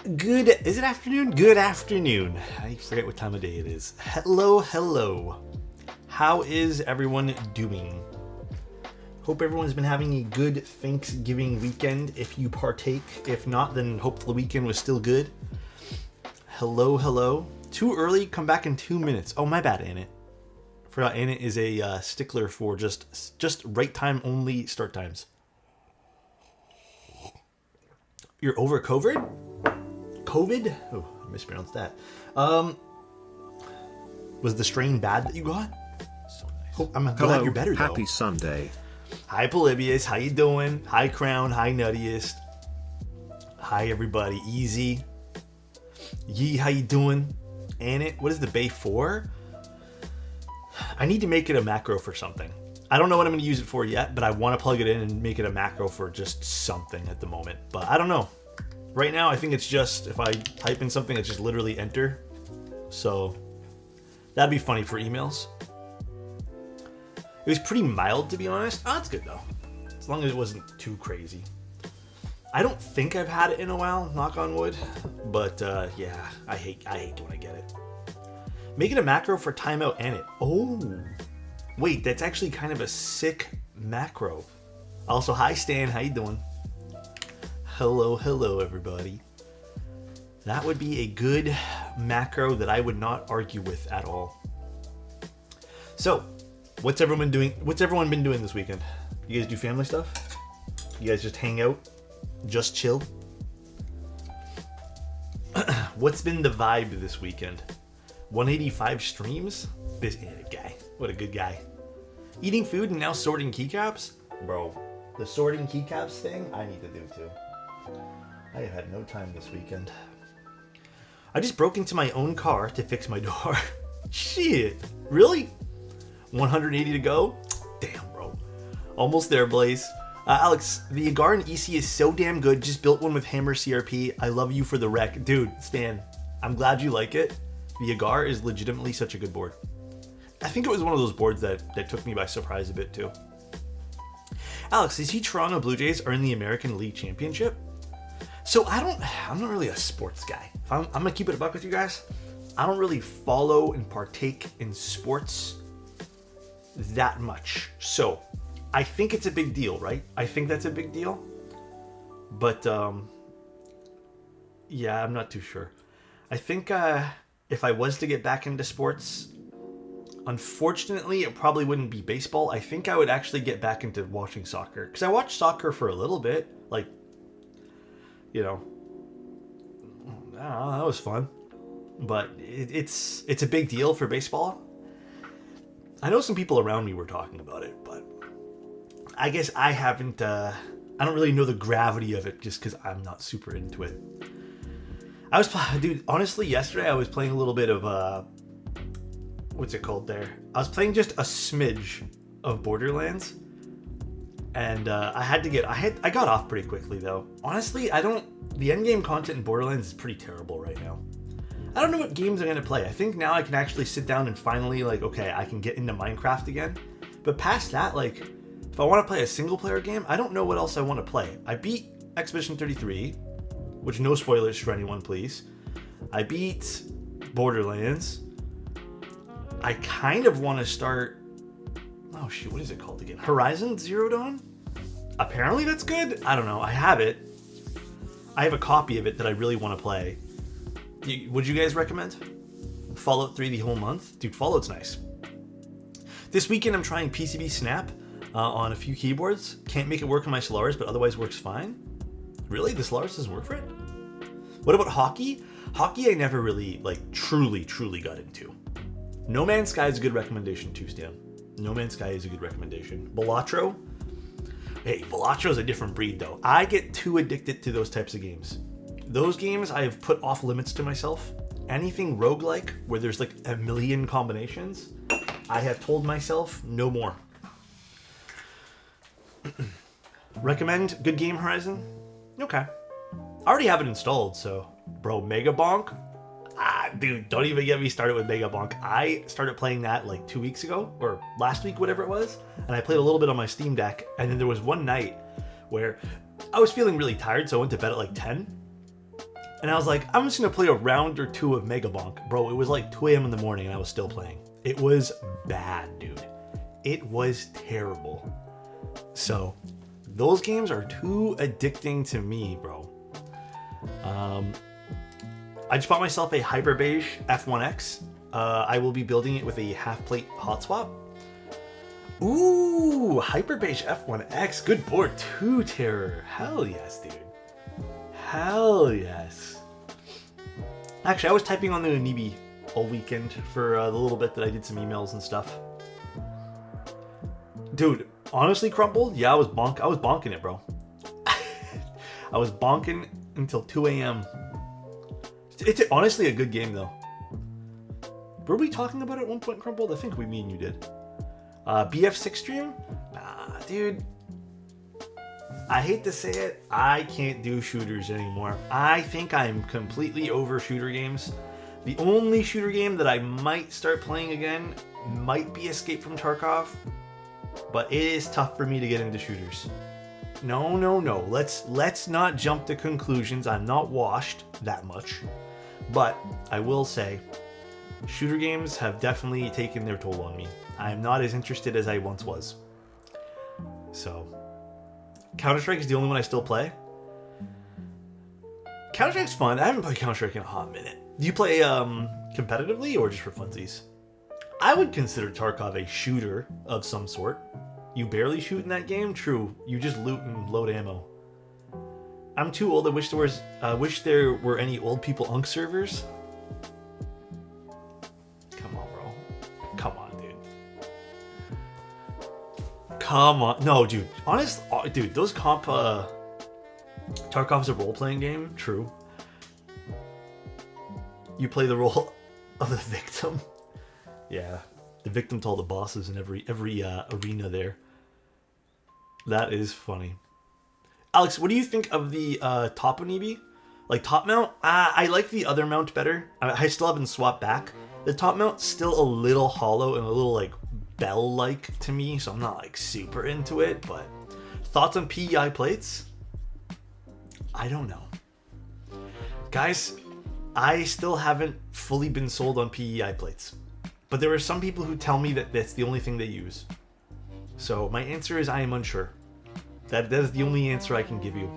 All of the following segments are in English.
Is it afternoon? Good afternoon. I forget what time of day it is. Hello. How is everyone doing? Hope everyone's been having a good Thanksgiving weekend if you partake. If not, then hope the weekend was still good. Hello. Too early, come back in 2 minutes. Oh, my bad, Annette. Forgot Annette is a stickler for just right time only start times. You're over COVID? COVID? Oh, I mispronounced that. Was the strain bad that you got? So nice. I'm glad you're better, though. Happy Sunday. Hi, Polybius. How you doing? Hi, Crown. Hi, Nuttiest. Hi, everybody. Easy. Yee, how you doing? Annette, what is the Bay for? I need to make it a macro for something. I don't know what I'm going to use it for yet, but I want to plug it in and make it a macro for just something at the moment. But I don't know. Right now, I think it's just, if I type in something, it's just literally enter. So that'd be funny for emails. It was pretty mild, to be honest. Oh, that's good, though. As long as it wasn't too crazy. I don't think I've had it in a while, knock on wood. But, yeah, I hate when I get it. Make it a macro for timeout and it. Oh, wait, that's actually kind of a sick macro. Also, hi, Stan. How you doing? Hello, everybody. That would be a good macro that I would not argue with at all. So, what's everyone been doing this weekend? You guys do family stuff? You guys just hang out? Just chill? What's been the vibe this weekend? 185 streams? This guy. What a good guy. Eating food and now sorting keycaps? Bro, the sorting keycaps thing, I need to do too. I have had no time this weekend. I just broke into my own car to fix my door. Shit. Really? 180 to go? Damn, bro. Almost there, Blaze. Alex, the Agar in EC is so damn good. Just built one with Hammer CRP. I love you for the wreck. Dude, Stan, I'm glad you like it. The Agar is legitimately such a good board. I think it was one of those boards that took me by surprise a bit too. Alex, is he Toronto Blue Jays are in the American League Championship? So I'm not really a sports guy. I'm gonna keep it a buck with you guys. I don't really follow and partake in sports that much. So I think it's a big deal, right? I think that's a big deal. But yeah, I'm not too sure. I think if I was to get back into sports, unfortunately, it probably wouldn't be baseball. I think I would actually get back into watching soccer. Because I watched soccer for a little bit. Like, you know, I don't know, that was fun. But it's a big deal for baseball. I know some people around me were talking about it, but I guess I haven't, I don't really know the gravity of it just because I'm not super into it. Dude, honestly, yesterday I was playing a little bit of, what's it called there? I was playing just a smidge of Borderlands. And I got off pretty quickly though. Honestly, the endgame content in Borderlands is pretty terrible right now. I don't know what games I'm going to play. I think now I can actually sit down and finally I can get into Minecraft again. But past that, if I want to play a single player game, I don't know what else I want to play. I beat Expedition 33, which no spoilers for anyone, please. I beat Borderlands. I kind of want to start... Oh shoot, what is it called again? Horizon Zero Dawn? Apparently that's good. I don't know. I have it. I have a copy of it that I really want to play. Would you guys recommend? Fallout 3 the whole month? Dude, Fallout's nice. This weekend I'm trying PCB Snap on a few keyboards. Can't make it work on my Solaris, but otherwise works fine. Really? The Solaris doesn't work for it? What about hockey? Hockey I never really, truly got into. No Man's Sky is a good recommendation too, Stan. No Man's Sky is a good recommendation. Balatro? Hey, Balatro's a different breed though. I get too addicted to those types of games. Those games I have put off limits to myself. Anything roguelike where there's a million combinations, I have told myself no more. Recommend good game, Horizon? Okay. I already have it installed, so... Bro, Mega Bonk? Dude, don't even get me started with Mega Bonk. I started playing that 2 weeks ago, or last week, whatever it was, and I played a little bit on my Steam Deck, and then there was one night where I was feeling really tired, so I went to bed at 10, And I was like, I'm just going to play a round or two of Mega Bonk. Bro, it was like 2 a.m. in the morning and I was still playing. It was bad, dude. It was terrible. So, those games are too addicting to me, bro. I just bought myself a Hyper Beige F1X. I will be building it with a half-plate hot swap. Ooh, Hyper Beige F1X. Good board. 2 Terror. Hell yes, dude. Hell yes. Actually, I was typing on the onibi all weekend for the little bit that I did some emails and stuff. Dude, honestly, Crumble, yeah, I was bonking it, bro. I was bonking until 2 a.m. It's honestly a good game, though. Were we talking about it at one point, Crumbled? I think me and you did. BF6 stream? Nah, dude. I hate to say it, I can't do shooters anymore. I think I'm completely over shooter games. The only shooter game that I might start playing again might be Escape from Tarkov, but it is tough for me to get into shooters. No. Let's not jump to conclusions. I'm not washed that much. But I will say, shooter games have definitely taken their toll on me. I am not as interested as I once was. So, Counter-Strike is the only one I still play. Counter-Strike's fun. I haven't played Counter-Strike in a hot minute. Do you play competitively or just for funsies? I would consider Tarkov a shooter of some sort. You barely shoot in that game? True. You just loot and load ammo. I'm too old. I wish there were any old people Unk servers. Come on, bro. Come on, dude. Come on. No, dude. Dude, those comp... Tarkov's a role-playing game. True. You play the role of the victim. Yeah. The victim to all the bosses in every arena there. That is funny. Alex, what do you think of the top onibi? Like top mount? I like the other mount better. I still haven't swapped back. The top mount's still a little hollow and a little like bell-like to me, so I'm not like super into it, but thoughts on PEI plates? I don't know. Guys, I still haven't fully been sold on PEI plates. But there are some people who tell me that that's the only thing they use. So my answer is I am unsure. That is the only answer I can give you.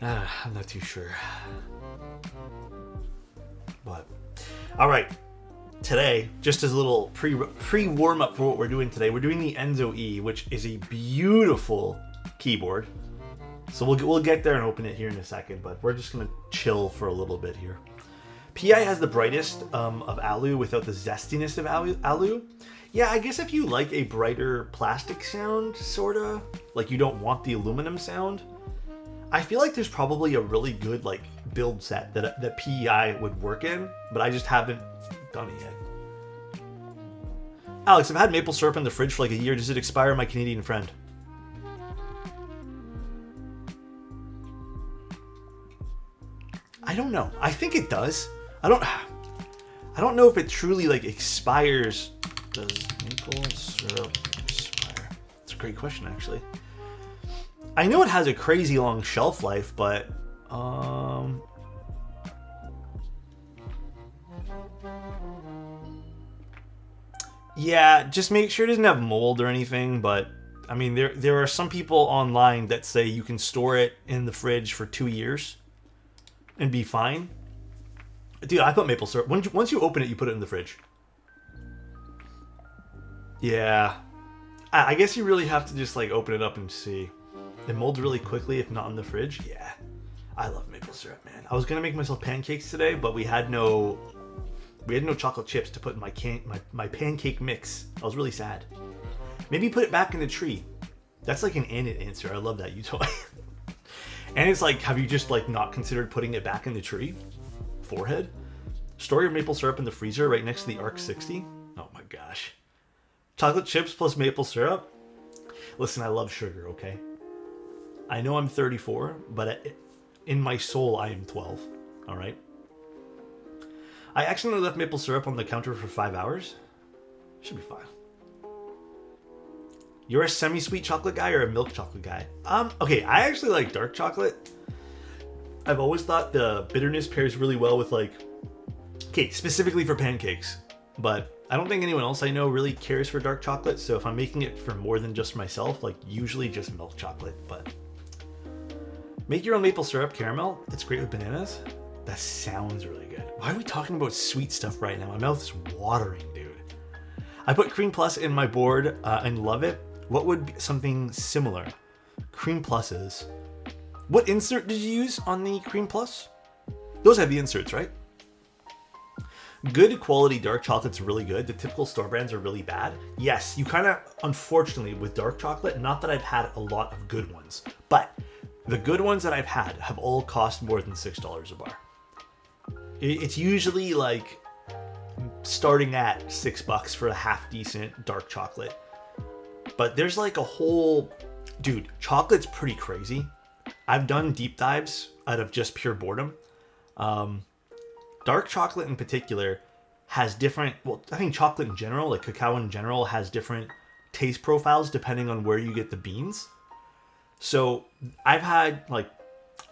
I'm not too sure. But, alright. Today, just as a little pre-warm-up for what we're doing today, we're doing the Enso-E, which is a beautiful keyboard. So we'll get there and open it here in a second, but we're just going to chill for a little bit here. PI has the brightest of alu without the zestiness of alu. Yeah, I guess if you like a brighter plastic sound, sorta, like you don't want the aluminum sound, I feel like there's probably a really good like build set that PEI would work in, but I just haven't done it yet. Alex, I've had maple syrup in the fridge for like a year. Does it expire, my Canadian friend? I don't know. I think it does. I don't know if it truly like expires. Does maple syrup expire? It's a great question, actually. I know it has a crazy long shelf life, but yeah, just make sure it doesn't have mold or anything. But I mean, there are some people online that say you can store it in the fridge for 2 years and be fine. Dude, I put maple syrup. Once you open it, you put it in the fridge. Yeah. I guess you really have to just like open it up and see. It molds really quickly if not in the fridge. Yeah. I love maple syrup, man. I was gonna make myself pancakes today, but we had no chocolate chips to put in my pancake mix. I was really sad. Maybe put it back in the tree. That's like an Anit answer. I love that, you toy. And it's like, have you just like not considered putting it back in the tree? Forehead? Store your maple syrup in the freezer right next to the Arc 60. Oh my gosh. Chocolate chips plus maple syrup? Listen, I love sugar, okay? I know I'm 34, but in my soul, I am 12. Alright? I accidentally left maple syrup on the counter for 5 hours. Should be fine. You're a semi-sweet chocolate guy or a milk chocolate guy? Okay, I actually like dark chocolate. I've always thought the bitterness pairs really well with like, okay, specifically for pancakes, but I don't think anyone else I know really cares for dark chocolate. So if I'm making it for more than just myself, like usually just milk chocolate, but make your own maple syrup caramel. It's great with bananas. That sounds really good. Why are we talking about sweet stuff right now? My mouth is watering, dude. I put Cream Plus in my board and love it. What would be something similar? Cream Pluses. What insert did you use on the Cream Plus? Those have the inserts, right? Good quality dark chocolate's really good. The typical store brands are really bad. Yes, you kind of, unfortunately, with dark chocolate, not that I've had a lot of good ones, but the good ones that I've had have all cost more than $6 a bar. It's usually like starting at $6 for a half decent dark chocolate. But there's like a whole, dude, chocolate's pretty crazy. I've done deep dives out of just pure boredom. Dark chocolate in particular has different, well, I think chocolate in general, like cacao in general, has different taste profiles depending on where you get the beans. So I've had like,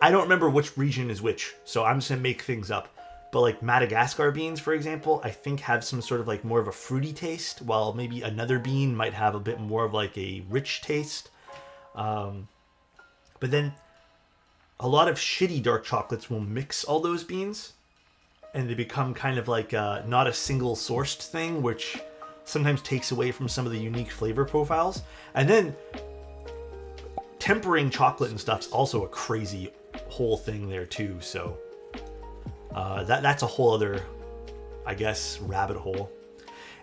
I don't remember which region is which, so I'm just gonna make things up. But like Madagascar beans, for example, I think have some sort of like more of a fruity taste, while maybe another bean might have a bit more of like a rich taste. But then a lot of shitty dark chocolates will mix all those beans and they become kind of like not a single sourced thing, which sometimes takes away from some of the unique flavor profiles. And then tempering chocolate and stuff's also a crazy whole thing there too. So that's a whole other, I guess, rabbit hole.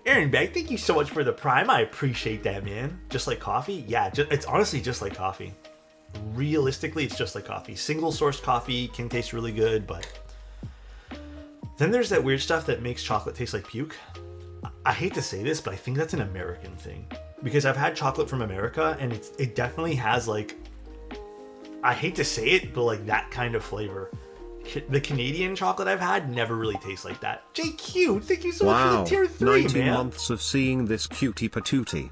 Aaron Beck, thank you so much for the Prime. I appreciate that, man. Just like coffee? Yeah, it's honestly just like coffee. Realistically, it's just like coffee. Single source coffee can taste really good, but then there's that weird stuff that makes chocolate taste like puke. I hate to say this, but I think that's an American thing. Because I've had chocolate from America, and it definitely has like, I hate to say it, but like that kind of flavor. The Canadian chocolate I've had never really tastes like that. JQ, thank you so much for the tier 3, 90 man. months of seeing this cutie patootie.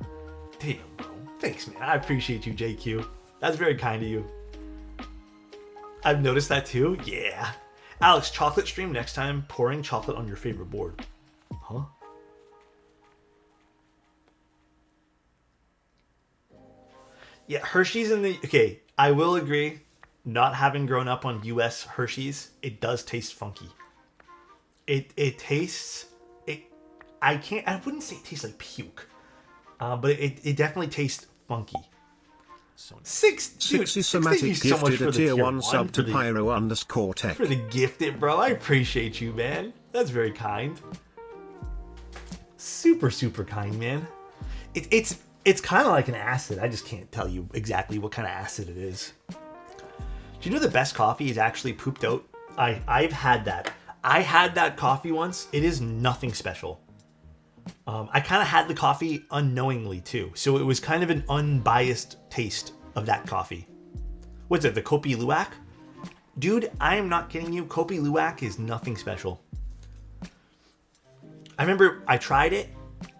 Damn, bro. Thanks, man. I appreciate you, JQ. That's very kind of you. I've noticed that too. Yeah. Alex, chocolate stream next time. Pouring chocolate on your favorite board. Huh? Yeah, Hershey's in the... Okay, I will agree. Not having grown up on US Hershey's, it does taste funky. It tastes... I wouldn't say it tastes like puke. But it definitely tastes funky. Dude, Somatic so much gifted for a the tier 1 sub to the, Pyro_Tech. For the gifted, bro. I appreciate you, man. That's very kind. Super, super kind, man. It's kind of like an acid. I just can't tell you exactly what kind of acid it is. Do you know the best coffee is actually pooped out? I've had that. I had that coffee once. It is nothing special. I kind of had the coffee unknowingly too. So it was kind of an unbiased taste of that coffee. What's it, the Kopi Luak? Dude, I am not kidding you. Kopi Luak is nothing special. I remember I tried it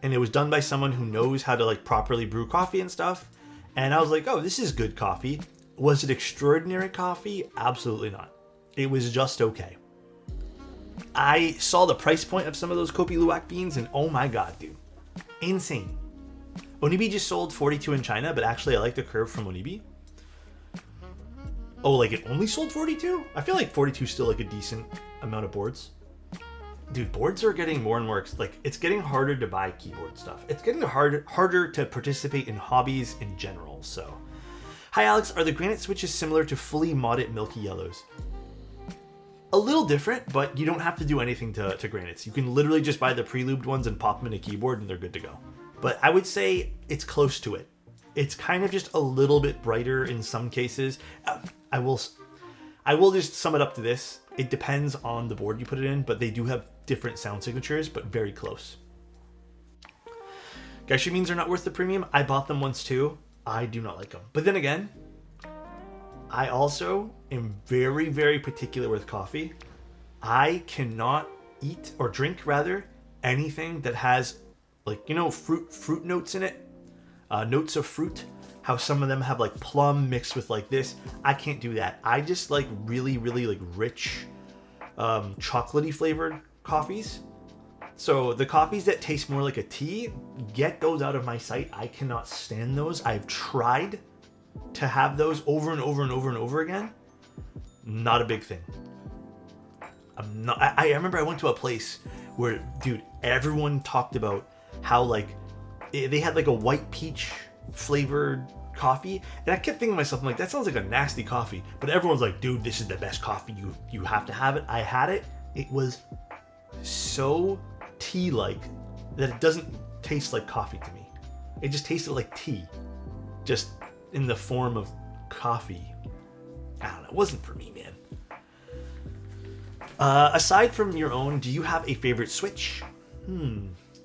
and it was done by someone who knows how to like properly brew coffee and stuff. And I was like, oh, this is good coffee. Was it extraordinary coffee? Absolutely not. It was just okay. I saw the price point of some of those Kopi Luwak beans and oh my god, dude. Insane. Onibi just sold 42 in China, but actually I like the curve from Onibi. Oh, like it only sold 42? I feel like 42 is still like a decent amount of boards. Dude, boards are getting more and more, like it's getting harder to buy keyboard stuff. It's getting harder to participate in hobbies in general, so. Hi Alex, are the granite switches similar to fully modded milky yellows? A little different, but you don't have to do anything to granites. You can literally just buy the pre-lubed ones and pop them in a keyboard and they're good to go. But I would say it's close to it. It's kind of just a little bit brighter in some cases. I will just sum it up to this. It depends on the board you put it in, but they do have different sound signatures, but very close. Geisha beans are not worth the premium. I bought them once too. I do not like them. But then again, I also am very, very particular with coffee. I cannot eat or drink rather anything that has like, you know, fruit notes in it, notes of fruit. how some of them have like plum mixed with like this. I can't do that. I just like really, really like rich, chocolatey flavored coffees. So the coffees that taste more like a tea, get those out of my sight. I cannot stand those. I've tried to have those over and over and over and over again. Not a big thing. I remember I went to a place where, dude, everyone talked about how like they had like a white peach flavored coffee, and I kept thinking to myself, I'm like, that sounds like a nasty coffee. But everyone's like, dude, this is the best coffee. You have to have it. I had it. It was so tea-like that it doesn't taste like coffee to me. It just tasted like tea, just in the form of coffee. I don't know. It wasn't for me, man. Aside from your own, do you have a favorite switch?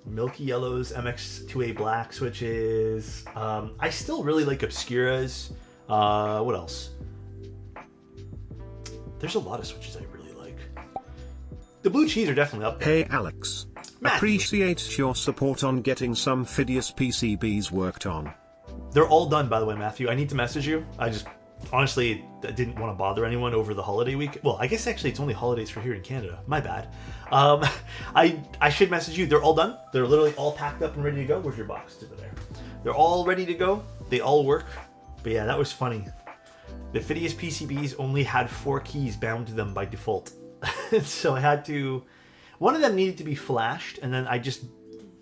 Milky Yellow's MX2A Black switches. I still really like Obscura's. What else? There's a lot of switches I really like. The blue cheese are definitely up there. Hey Alex. Matthew. Appreciate your support on getting some Fidias PCBs worked on. They're all done, by the way, Matthew. I need to message you. I just, honestly, I didn't want to bother anyone over the holiday week. Well, I guess actually it's only holidays for here in Canada. My bad. I should message you. They're all done. They're literally all packed up and ready to go. Where's your box? It's over there. They're all ready to go. They all work. But yeah, that was funny. The Fidias PCBs only had 4 keys bound to them by default. So I had to... One of them needed to be flashed, and then I just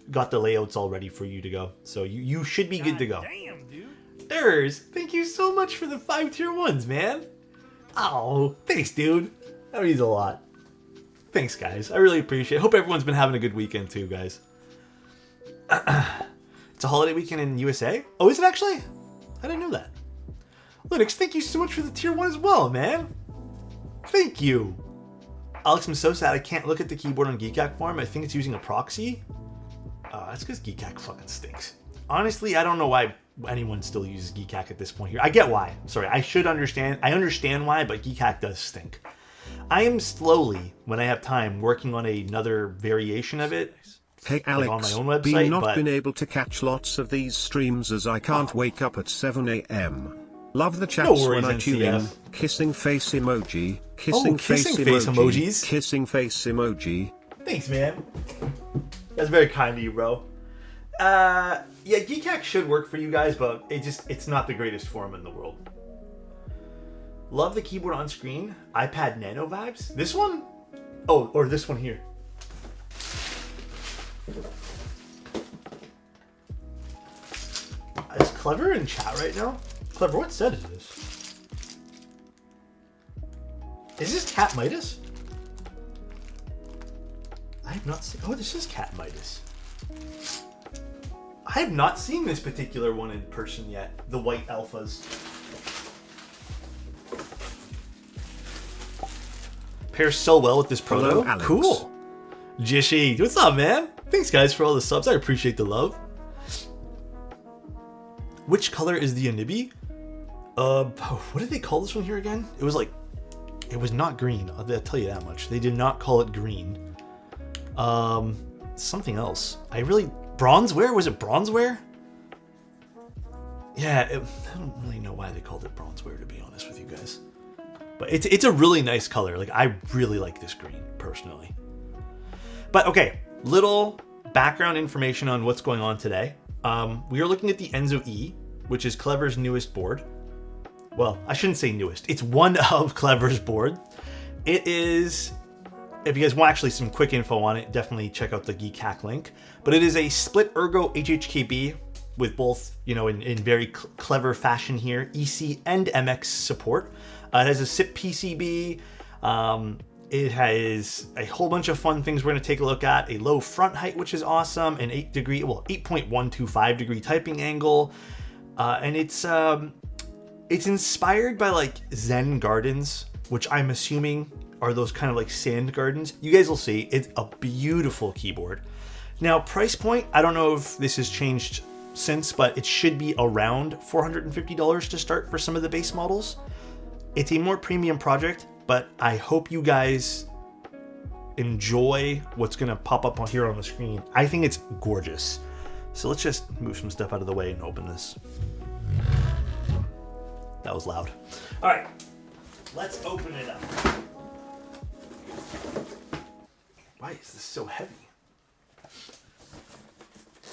got the layouts all ready for you to go. So you should be good to go. Damn, dude. There's, thank you so much for the 5 tier 1s, man. Oh, thanks, dude. That means a lot. Thanks, guys. I really appreciate it. Hope everyone's been having a good weekend too, guys. It's a holiday weekend in USA? Oh, is it actually? I didn't know that. Linux, thank you so much for the tier 1 as well, man. Thank you. Alex, I'm so sad I can't look at the keyboard on Geek Hack form. I think it's using a proxy. That's because Geek Hack fucking stinks. Honestly, I don't know why anyone still uses Geek Hack at this point here. I get why. Sorry, I should understand. I understand why, but Geek Hack does stink. I am slowly, when I have time, working on another variation of it. Hey Alex, on my own website, been able to catch lots of these streams as I can't wake up at 7 a.m. Love the chats worries, when I tune in. NCF. Kissing face emoji. Kissing kissing face face emoji. emojis. Kissing face emoji. Thanks, man. That's very kind of you, bro. Yeah, Geek Hack should work for you guys, but it's not the greatest form in the world. Love the keyboard on screen. iPad Nano vibes. This one? Oh, or this one here. Is Clever in chat right now? Clever, what set is this? Is this Cat Midas? I have not seen... Oh, this is Cat Midas. I have not seen this particular one in person yet. The white alphas. Pairs so well with this proto. Hello, Alex. Cool. Jishi, what's up, man? Thanks, guys, for all the subs. I appreciate the love. Which color is the onibi? What did they call this one here again? It was like... It was not green. I'll tell you that much. They did not call it green. Something else. Bronzeware? Was it bronzeware? Yeah, I don't really know why they called it bronzeware, to be honest with you guys. But it's a really nice color. Like, I really like this green, personally. But, okay. Little background information on what's going on today. We are looking at the Enzo E, which is Clever's newest board. Well, I shouldn't say newest. It's one of Clever's board. It is... If you guys want actually some quick info on it, definitely check out the Geek Hack link. But it is a split Ergo HHKB with both, in very clever fashion here, EC and MX support. It has a SIP PCB. It has a whole bunch of fun things we're going to take a look at. A low front height, which is awesome. An 8.125 degree typing angle. And it's inspired by like Zen gardens, which I'm assuming are those kind of like sand gardens. You guys will see. It's a beautiful keyboard. Now, price point, I don't know if this has changed since, but it should be around $450 to start for some of the base models. It's a more premium project, but I hope you guys enjoy what's going to pop up here on the screen. I think it's gorgeous. So let's just move some stuff out of the way and open this. That was loud. All right, let's open it up. Why is this so heavy?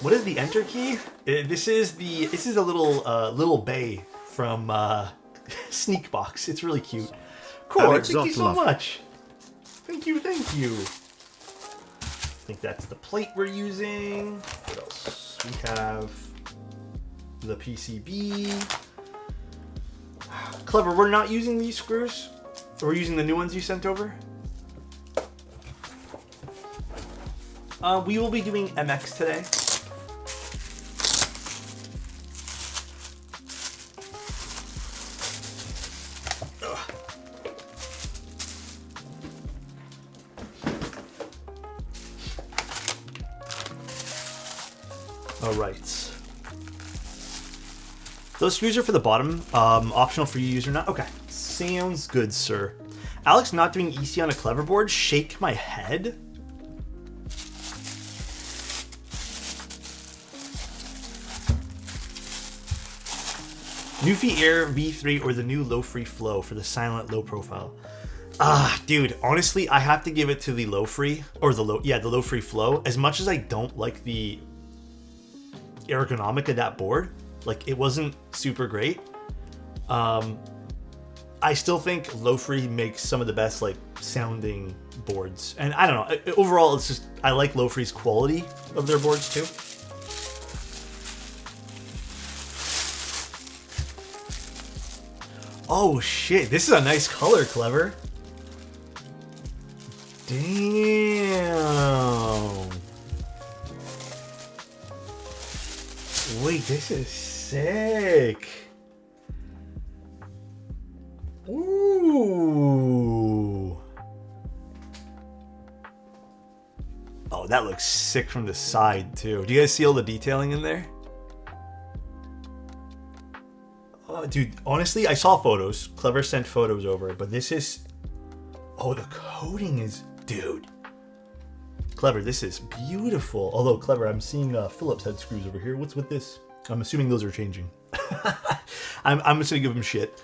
What is the enter key? This is a little bay from Sneak Box. It's really cute. Cool. Thank you so much. Thank you. I think that's the plate we're using. What else? We have the PCB. Clever, we're not using these screws. We're using the new ones you sent over. We will be doing MX today. All right. Those screws are for the bottom. Optional for you use or not. Okay. Sounds good, sir. Alex not doing EC on a clever board. Shake my head. Newfie Air V3 or the new low free flow for the silent low profile. Dude, honestly, I have to give it to the low free or the low free flow. As much as I don't like the ergonomic of that board, like it wasn't super great. I still think low free makes some of the best like sounding boards, and I don't know. Overall, it's just I like low free's quality of their boards too. Oh shit, this is a nice color, Clever. Damn. Wait, this is sick. Ooh. Oh, that looks sick from the side too. Do you guys see all the detailing in there? Oh, dude, honestly, I saw photos. Clever sent photos over, but this is... Oh, the coating is... Dude. Clever, this is beautiful. Although, Clever, I'm seeing Phillips head screws over here. What's with this? I'm assuming those are changing. I'm just gonna give them shit.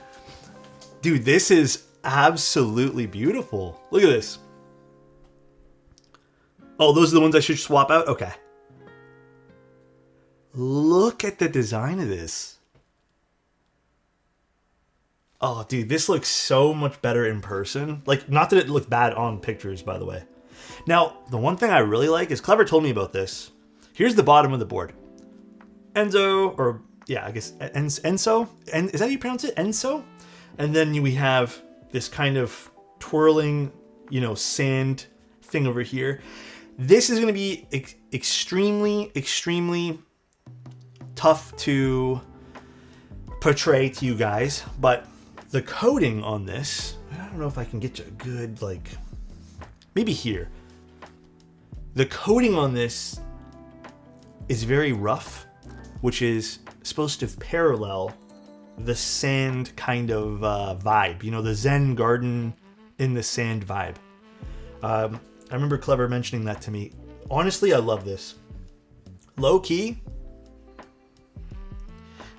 Dude, this is absolutely beautiful. Look at this. Oh, those are the ones I should swap out? Okay. Look at the design of this. Oh, dude, this looks so much better in person. Like, not that it looked bad on pictures, by the way. Now, the one thing I really like is Clever told me about this. Here's the bottom of the board. Enzo, or yeah, I guess Enso? Is that how you pronounce it? Enso? And then we have this kind of twirling, you know, sand thing over here. This is going to be extremely, extremely tough to portray to you guys, but the coating on this, I don't know if I can get you a good, like, maybe here. The coating on this is very rough, which is supposed to parallel the sand kind of vibe. You know, the Zen garden in the sand vibe. I remember Clever mentioning that to me. Honestly, I love this. Low key,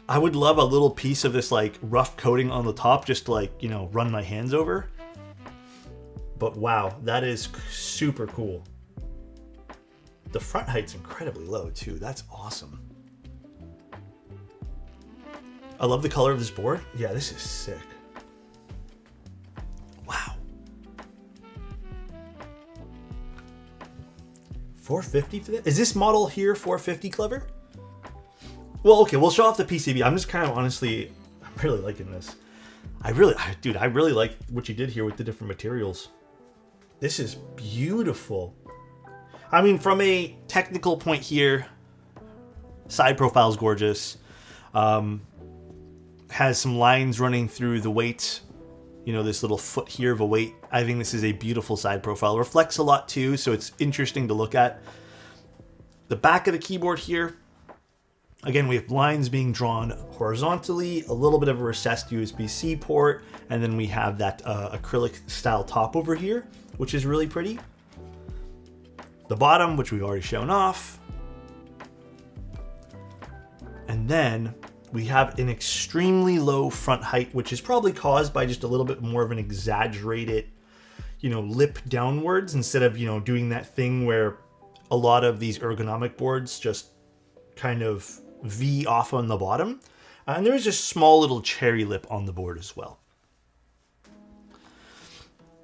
I would love a little piece of this like rough coating on the top just to like, you know, run my hands over. But wow, that is super cool. The front height's incredibly low too. That's awesome. I love the color of this board. Yeah, this is sick. Wow. $450 for that? Is this model here $450, Clever? Well, okay, we'll show off the PCB. I'm just kind of honestly, I'm really liking this. Dude, I really like what you did here with the different materials. This is beautiful. I mean, from a technical point here, side profile is gorgeous. Has some lines running through the weight. You know, this little foot here of a weight. I think this is a beautiful side profile. Reflects a lot too, so it's interesting to look at. The back of the keyboard here. Again, we have lines being drawn horizontally, a little bit of a recessed USB-C port, and then we have that acrylic style top over here, which is really pretty. The bottom, which we've already shown off. And then We have an extremely low front height, which is probably caused by just a little bit more of an exaggerated, lip downwards instead of, doing that thing where a lot of these ergonomic boards just kind of V off on the bottom. And there is a small little cherry lip on the board as well.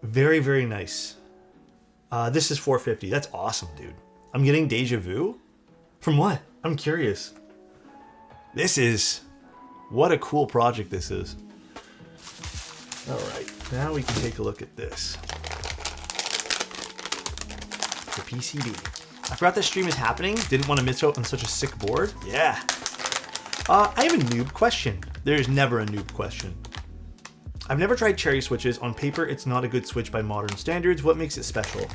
Very, very nice. This is 450. That's awesome, dude. I'm getting deja vu. From what? I'm curious. What a cool project this is. All right, now we can take a look at this. The PCB. I forgot this stream is happening. Didn't want to miss out on such a sick board. Yeah. I have a noob question. There's never a noob question. I've never tried cherry switches. On paper, it's not a good switch by modern standards. What makes it special?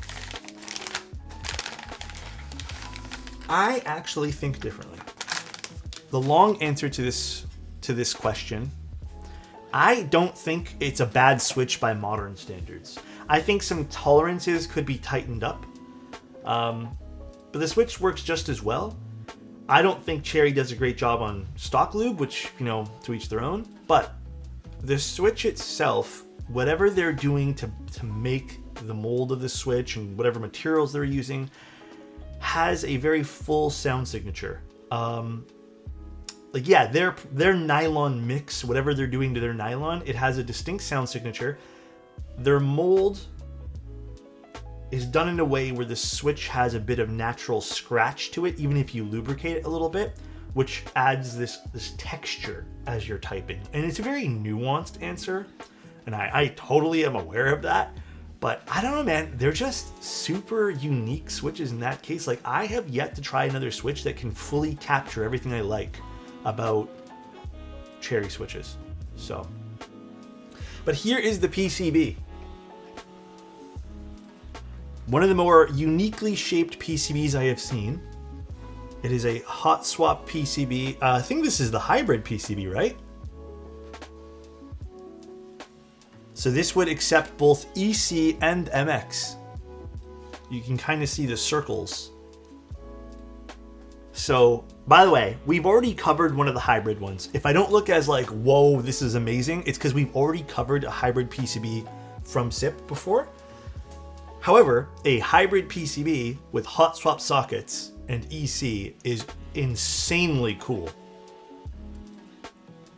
I actually think differently. The long answer to this question, I don't think it's a bad switch by modern standards. I think some tolerances could be tightened up. But the switch works just as well. I don't think Cherry does a great job on stock lube, which, to each their own. But the switch itself, whatever they're doing to make the mold of the switch and whatever materials they're using, has a very full sound signature. Their nylon mix, whatever they're doing to their nylon, it has a distinct sound signature. Their mold is done in a way where the switch has a bit of natural scratch to it, even if you lubricate it a little bit, which adds this texture as you're typing. And it's a very nuanced answer, and I totally am aware of that. But I don't know, man. They're just super unique switches in that case. Like, I have yet to try another switch that can fully capture everything I like about Cherry switches. So, but here is the PCB. One of the more uniquely shaped PCBs I have seen. It is a hot swap PCB. I think this is the hybrid PCB, right? So this would accept both EC and MX. You can kind of see the circles. So, by the way, we've already covered one of the hybrid ones. If I don't look as like, whoa, this is amazing, it's because we've already covered a hybrid PCB from SIP before. However, a hybrid PCB with hot swap sockets and EC is insanely cool.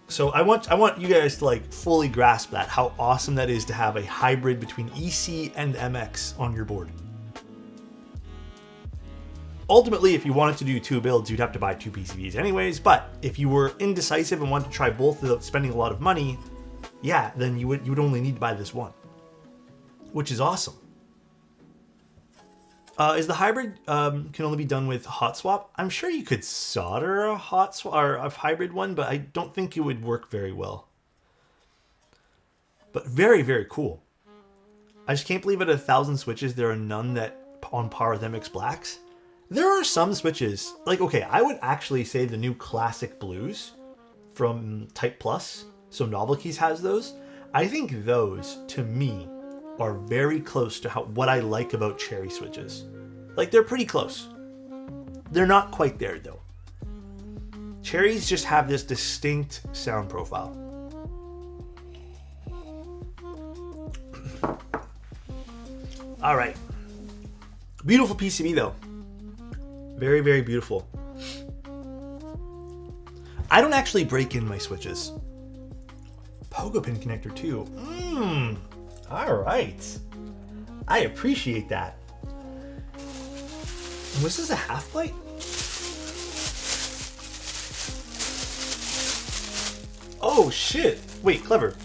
So I want you guys to like fully grasp that, how awesome that is to have a hybrid between EC and MX on your board. Ultimately, if you wanted to do two builds, you'd have to buy two PCBs anyways, but if you were indecisive and wanted to try both without spending a lot of money, yeah, then you would only need to buy this one, which is awesome. Is the hybrid can only be done with hot swap? I'm sure you could solder a hot swap or a hybrid one, but I don't think it would work very well. But very, very cool. I just can't believe at 1,000 switches there are none that on par with MX Blacks. There are some switches, like, okay, I would actually say the new classic blues from Type Plus, so Novelkeys has those. I think those, to me, are very close to what I like about Cherry switches. Like, they're pretty close. They're not quite there, though. Cherries just have this distinct sound profile. All right. Beautiful PCB, though. Very, very beautiful. I don't actually break in my switches. Pogo pin connector, too. All right. I appreciate that. Was this a half plate? Oh, shit. Wait, clever.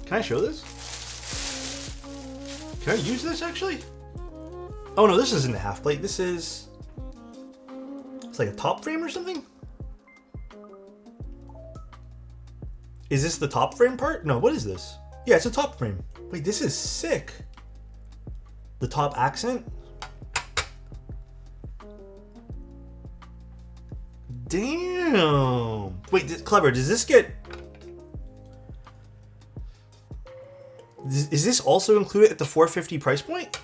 Can I show this? Can I use this, actually? Oh, no, this isn't a half plate. This is... It's like a top frame or something? Is this the top frame part? No, what is this? Yeah, it's a top frame. Wait, this is sick. The top accent? Damn. Wait, clever, does this get... Is this also included at the 450 price point?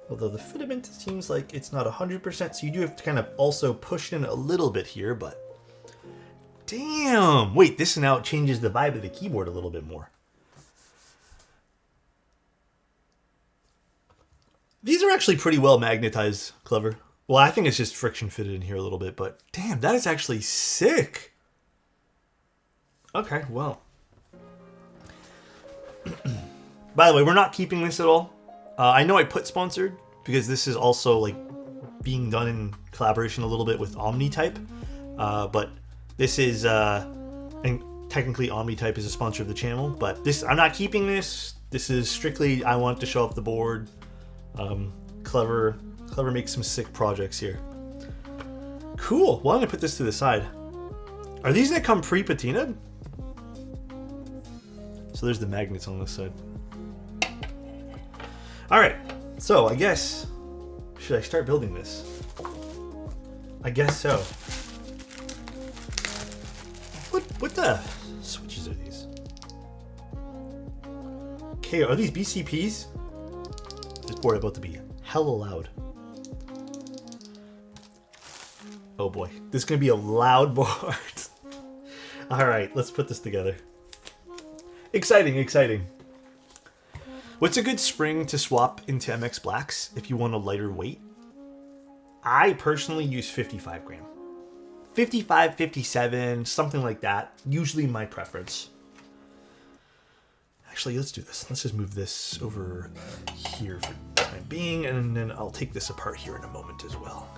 Although the filament seems like it's not 100%, so you do have to kind of also push in a little bit here, but Damn! Wait, this now changes the vibe of the keyboard a little bit more. These are actually pretty well magnetized, Clever. Well, I think it's just friction fitted in here a little bit, but damn, that is actually sick. Okay, well. By the way, we're not keeping this at all. I know I put sponsored because this is also like being done in collaboration a little bit with OmniType, but this is and technically OmniType is a sponsor of the channel, but this I'm not keeping this. This is strictly I want to show off the board. Clever makes some sick projects here. Cool. Well, I'm gonna put this to the side. Are these gonna come pre-patinaed? So there's the magnets on this side. All right. So I guess should I start building this? I guess so. What the switches are these? Okay, are these BCPs? This board about to be hella loud. Oh boy, this is gonna be a loud board. All right, let's put this together. Exciting, exciting. What's a good spring to swap into MX Blacks if you want a lighter weight? I personally use 55 gram. 55, 57, something like that. Usually my preference. Actually, let's do this. Let's just move this over here for the time being, and then I'll take this apart here in a moment as well.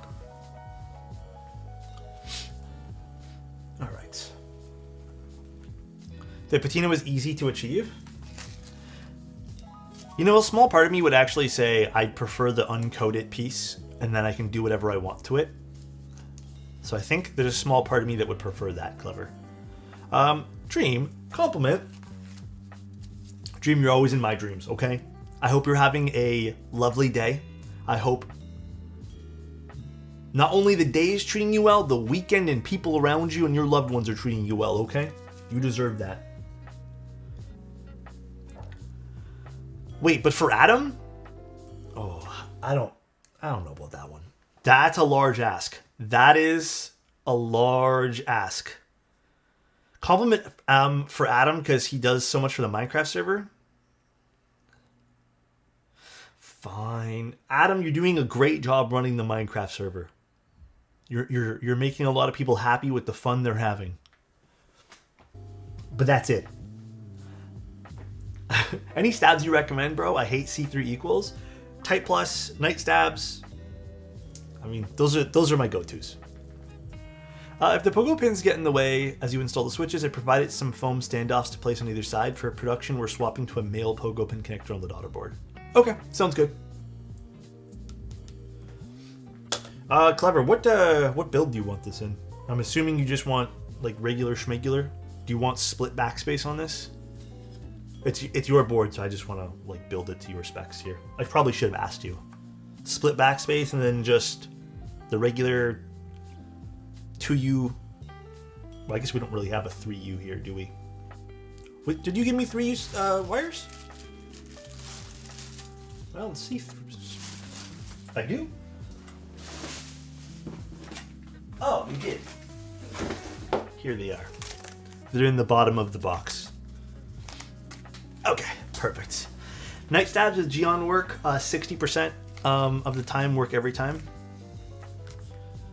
All right. The patina was easy to achieve. You know, a small part of me would actually say I'd prefer the uncoated piece, and then I can do whatever I want to it. So I think there's a small part of me that would prefer that. Clever. Dream, compliment. Dream, you're always in my dreams, okay? I hope you're having a lovely day. I hope not only the day is treating you well, the weekend and people around you and your loved ones are treating you well, okay? You deserve that. Wait, but for Adam? Oh, I don't know about that one. That's a large ask. That is a large ask. Compliment for Adam because he does so much for the Minecraft server. Fine. Adam, you're doing a great job running the Minecraft server. You're making a lot of people happy with the fun they're having. But that's it. Any stabs you recommend, bro? I hate C3 equals. Type plus, night stabs. I mean, those are my go-tos. If the pogo pins get in the way as you install the switches, I provided some foam standoffs to place on either side. For production, we're swapping to a male pogo pin connector on the daughter board. Okay, sounds good. Clever, what build do you want this in? I'm assuming you just want like regular schmegular. Do you want split backspace on this? It's your board, so I just want to like build it to your specs here. I probably should have asked you. Split backspace and then just the regular 2U. Well, I guess we don't really have a 3U here, do we? Wait, did you give me 3U wires? Well, let's see. I do? Oh, you did. Here they are. They're in the bottom of the box. Okay, perfect. Night stabs with Geon work 60% of the time, work every time.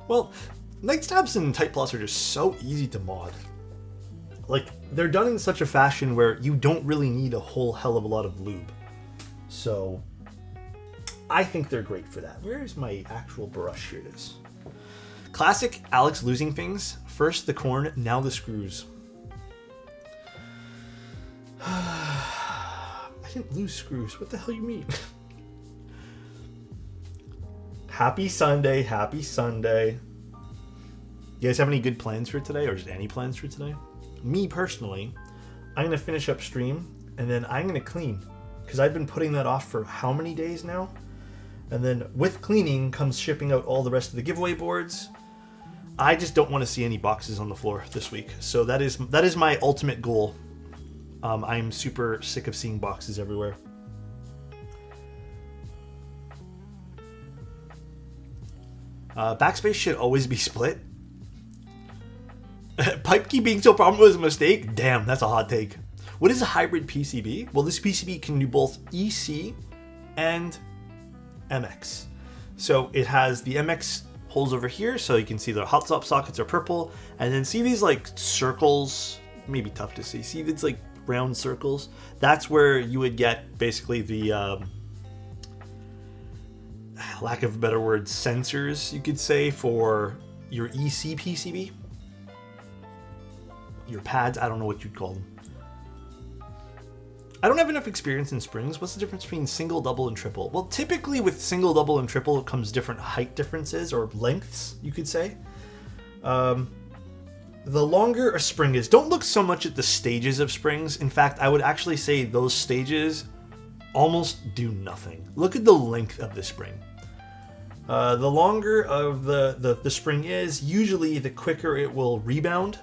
Well, night stabs and Type Plus are just so easy to mod. Like, they're done in such a fashion where you don't really need a whole hell of a lot of lube. So, I think they're great for that. Where's my actual brush? Here it is. Classic Alex losing things. First the corn, now the screws. I didn't lose screws. What the hell you mean? Happy Sunday. Happy Sunday. You guys have any good plans for today, or just any plans for today? Me personally, I'm going to finish up stream, and then I'm going to clean. Because I've been putting that off for how many days now? And then with cleaning comes shipping out all the rest of the giveaway boards. I just don't want to see any boxes on the floor this week. So that is my ultimate goal. I'm super sick of seeing boxes everywhere. Backspace should always be split. Pipe key being so prominent was a mistake? Damn, that's a hot take. What is a hybrid PCB? Well, this PCB can do both EC and MX. So it has the MX holes over here, so you can see the hot swap sockets are purple, and then see these like circles, maybe tough to see. See these like round circles? That's where you would get basically the, lack of a better word, sensors, you could say, for your EC PCB. Your pads, I don't know what you'd call them. I don't have enough experience in springs. What's the difference between single, double, and triple? Well, typically with single, double, and triple, it comes different height differences, or lengths, you could say. The longer a spring is, don't look so much at the stages of springs. In fact, I would actually say those stages almost do nothing. Look at the length of the spring. The longer of the spring is, usually the quicker it will rebound.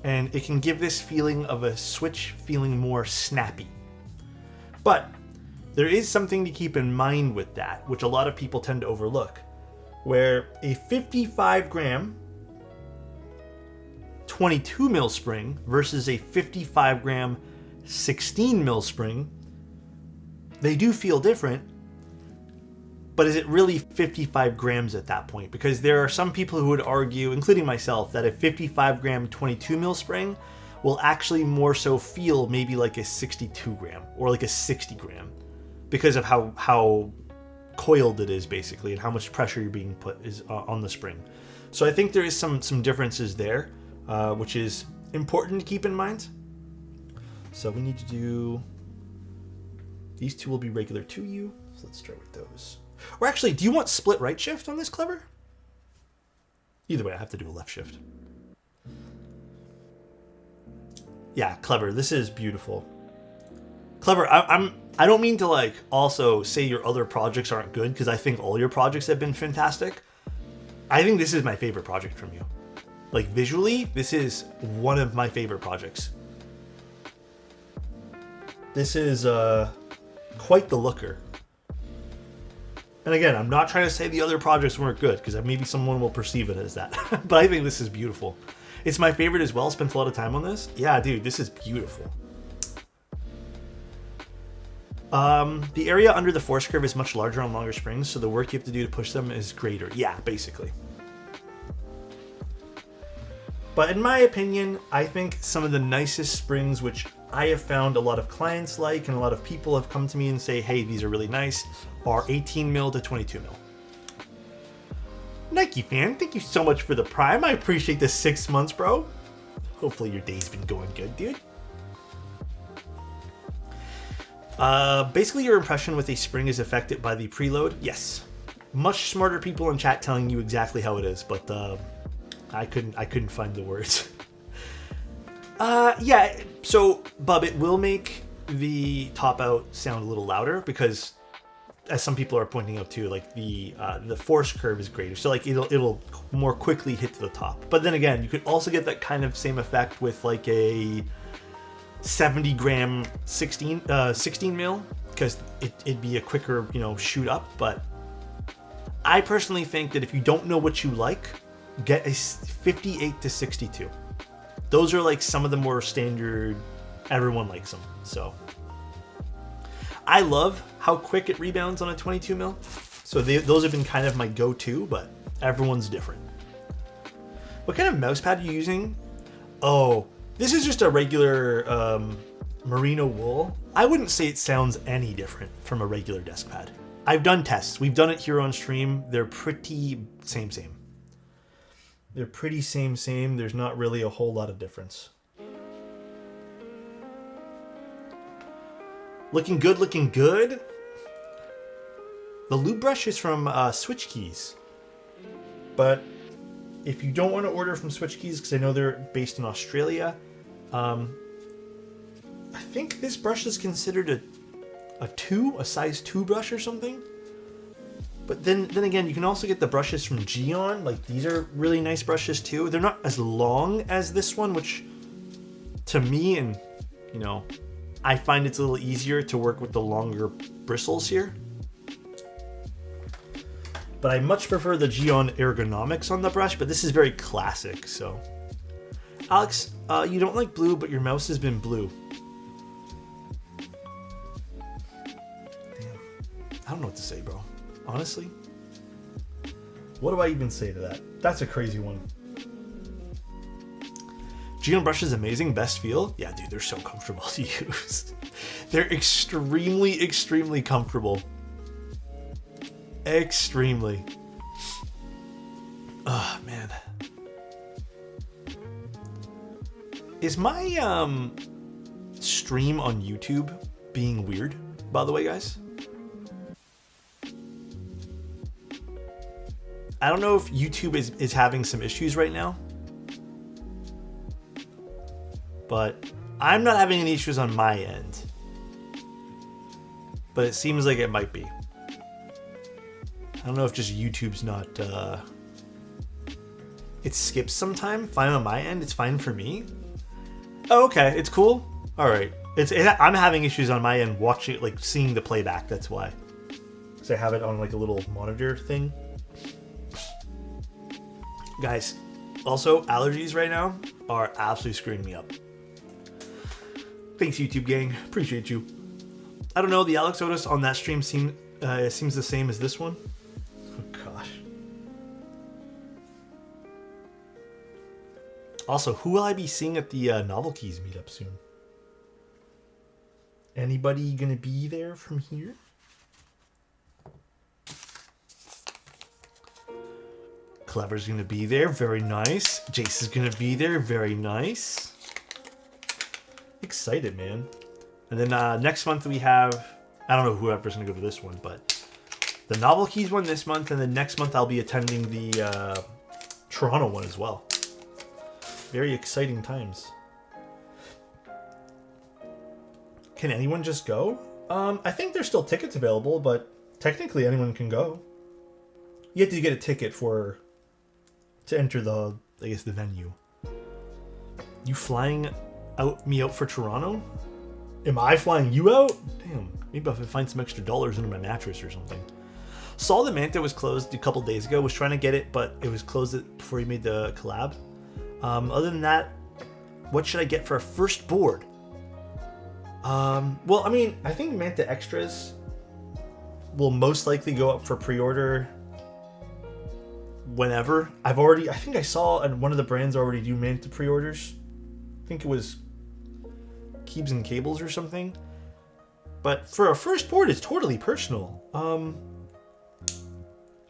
And it can give this feeling of a switch feeling more snappy. But there is something to keep in mind with that, which a lot of people tend to overlook, where a 55 gram 22 mil spring versus a 55 gram 16 mil spring, they do feel different. But is it really 55 grams at that point? Because there are some people who would argue, including myself, that a 55 gram 22 mil spring will actually more so feel maybe like a 62 gram or like a 60 gram because of how coiled it is basically and how much pressure you're being put is on the spring. So I think there is some differences there, which is important to keep in mind. So we need to do, these two will be regular 2U. So let's start with those. Or actually, do you want split right shift on this, Clever? Either way, I have to do a left shift. Yeah, Clever, this is beautiful. Clever, I don't mean to like also say your other projects aren't good, because I think all your projects have been fantastic. I think this is my favorite project from you. Like visually, this is one of my favorite projects. This is quite the looker. And again, I'm not trying to say the other projects weren't good, because maybe someone will perceive it as that. But I think this is beautiful. It's my favorite as well. Spent a lot of time on this. Yeah, dude, this is beautiful. The area under the force curve is much larger on longer springs, so the work you have to do to push them is greater. Yeah, basically. But in my opinion, I think some of the nicest springs, which I have found a lot of clients like, and a lot of people have come to me and say, hey, these are really nice, are 18 mil to 22 mil. Nike fan, thank you so much for the Prime. I appreciate the 6 months, bro. Hopefully your day's been going good, dude. Basically your impression with a spring is affected by the preload. Yes. Much smarter people in chat telling you exactly how it is, but I couldn't find the words. Yeah, so Bub, it will make the top out sound a little louder because, as some people are pointing out too, like the force curve is greater, so like it'll more quickly hit to the top. But then again, you could also get that kind of same effect with like a 70 gram 16 mil, because it'd be a quicker, shoot up. But I personally think that if you don't know what you like, get a 58 to 62. Those are like some of the more standard, everyone likes them. So I love how quick it rebounds on a 22 mil. So those have been kind of my go-to, but everyone's different. What kind of mouse pad are you using? Oh, this is just a regular merino wool. I wouldn't say it sounds any different from a regular desk pad. I've done tests. We've done it here on stream. They're pretty same. They're pretty same. There's not really a whole lot of difference. Looking good. The lube brush is from Switch Keys. But if you don't want to order from Switch Keys, because I know they're based in Australia, I think this brush is considered a size 2 brush or something. But then again, you can also get the brushes from Geon. Like, these are really nice brushes too. They're not as long as this one, which to me, and I find it's a little easier to work with the longer bristles here. But I much prefer the Geon Ergonomics on the brush, but this is very classic, so Alex, you don't like blue, but your mouse has been blue. Damn. I don't know what to say, bro. Honestly. What do I even say to that? That's a crazy one. G1 brush is amazing. Best feel? Yeah, dude, they're so comfortable to use. They're extremely, extremely comfortable. Extremely. Oh, man. Is my stream on YouTube being weird, by the way, guys? I don't know if YouTube is having some issues right now. But I'm not having any issues on my end. But it seems like it might be. I don't know if just YouTube's not... It skips sometime. Fine on my end. It's fine for me. Oh, okay. It's cool. All right. I'm having issues on my end watching, like, seeing the playback. That's why. Because I have it on, like, a little monitor thing. Guys, also, allergies right now are absolutely screwing me up. Thanks, YouTube gang. Appreciate you. I don't know. The alexotos on that stream seems the same as this one. Oh, gosh. Also, who will I be seeing at the Novel Keys meetup soon? Anybody gonna be there from here? Clever's gonna be there. Very nice. Jace is gonna be there. Very nice. Excited, man. And then next month we have... I don't know whoever's gonna go to this one, but... The Novel Keys one this month, and then next month I'll be attending the Toronto one as well. Very exciting times. Can anyone just go? I think there's still tickets available, but technically anyone can go. You have to get a ticket to enter the, I guess, the venue. You flying me out for Toronto? Am I flying you out? Damn, maybe if I find some extra dollars under my mattress or something. Saw that Manta was closed a couple days ago. Was trying to get it, but it was closed before he made the collab. Other than that, what should I get for a first board? Well, I mean, I think Manta Extras will most likely go up for pre-order whenever. I think I saw one of the brands already do Manta pre-orders. I think it was Keebs and Cables or something. But for a first board, it's totally personal.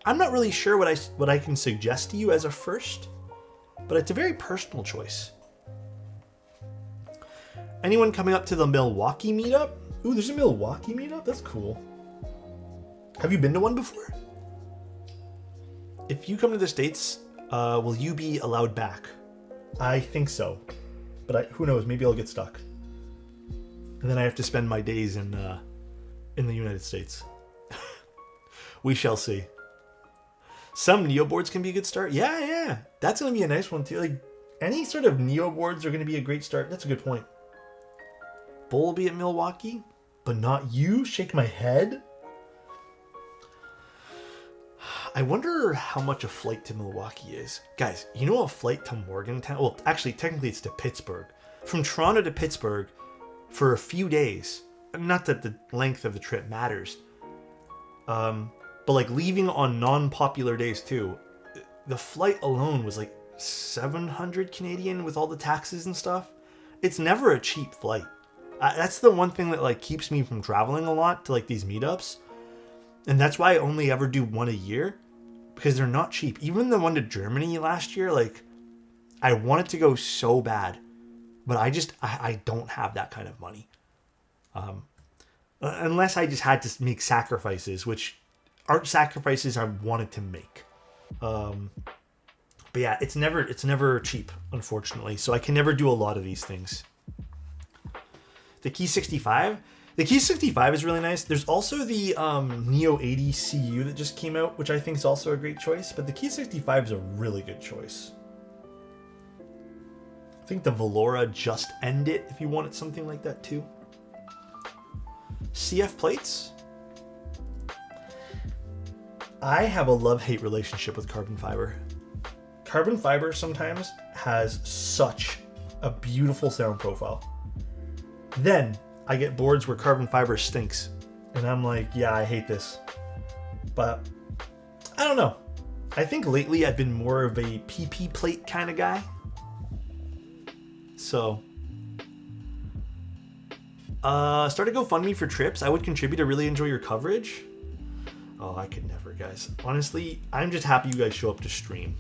I'm not really sure what I can suggest to you as a first, but it's a very personal choice. Anyone coming up to the Milwaukee meetup? Ooh, there's a Milwaukee meetup? That's cool. Have you been to one before? If you come to the States, will you be allowed back? I think so. But who knows? Maybe I'll get stuck. And then I have to spend my days in the United States. We shall see. Some Neo boards can be a good start. Yeah. That's going to be a nice one too. Like, any sort of Neo boards are going to be a great start. That's a good point. Bull will be at Milwaukee, but not you? Shake my head? I wonder how much a flight to Milwaukee is. Guys, you know a flight to Morgantown? Well, actually, technically it's to Pittsburgh. From Toronto to Pittsburgh for a few days. Not that the length of the trip matters. But like leaving on non-popular days too. The flight alone was like 700 Canadian with all the taxes and stuff. It's never a cheap flight. That's the one thing that like keeps me from traveling a lot to like these meetups. And that's why I only ever do one a year. Because they're not cheap. Even the one to Germany last year, like, I wanted to go so bad. But I don't have that kind of money. Unless I just had to make sacrifices, which aren't sacrifices I wanted to make. But yeah, it's never cheap, unfortunately. So I can never do a lot of these things. The Key 65. The Key 65 is really nice. There's also the Neo 80 CU that just came out, which I think is also a great choice. But the Key 65 is a really good choice. I think the Valora just end it if you wanted something like that too. CF plates. I have a love-hate relationship with carbon fiber. Carbon fiber sometimes has such a beautiful sound profile. Then I get boards where carbon fiber stinks. And I'm like, yeah, I hate this. But I don't know. I think lately I've been more of a PP plate kind of guy. So, start a GoFundMe for trips. I would contribute. I really enjoy your coverage. Oh, I could never, guys. Honestly, I'm just happy you guys show up to stream.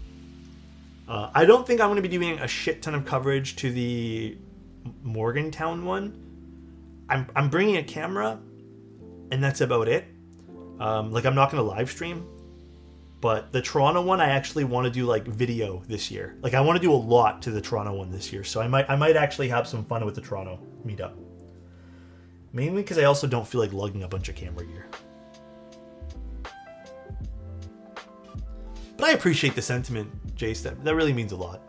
I don't think I'm going to be doing a shit ton of coverage to the Morgantown one. I'm bringing a camera, and that's about it. Like, I'm not going to live stream. But the Toronto one, I actually want to do like video this year. Like, I want to do a lot to the Toronto one this year. So I might actually have some fun with the Toronto meetup. Mainly because I also don't feel like lugging a bunch of camera gear. But I appreciate the sentiment, Jace. That really means a lot.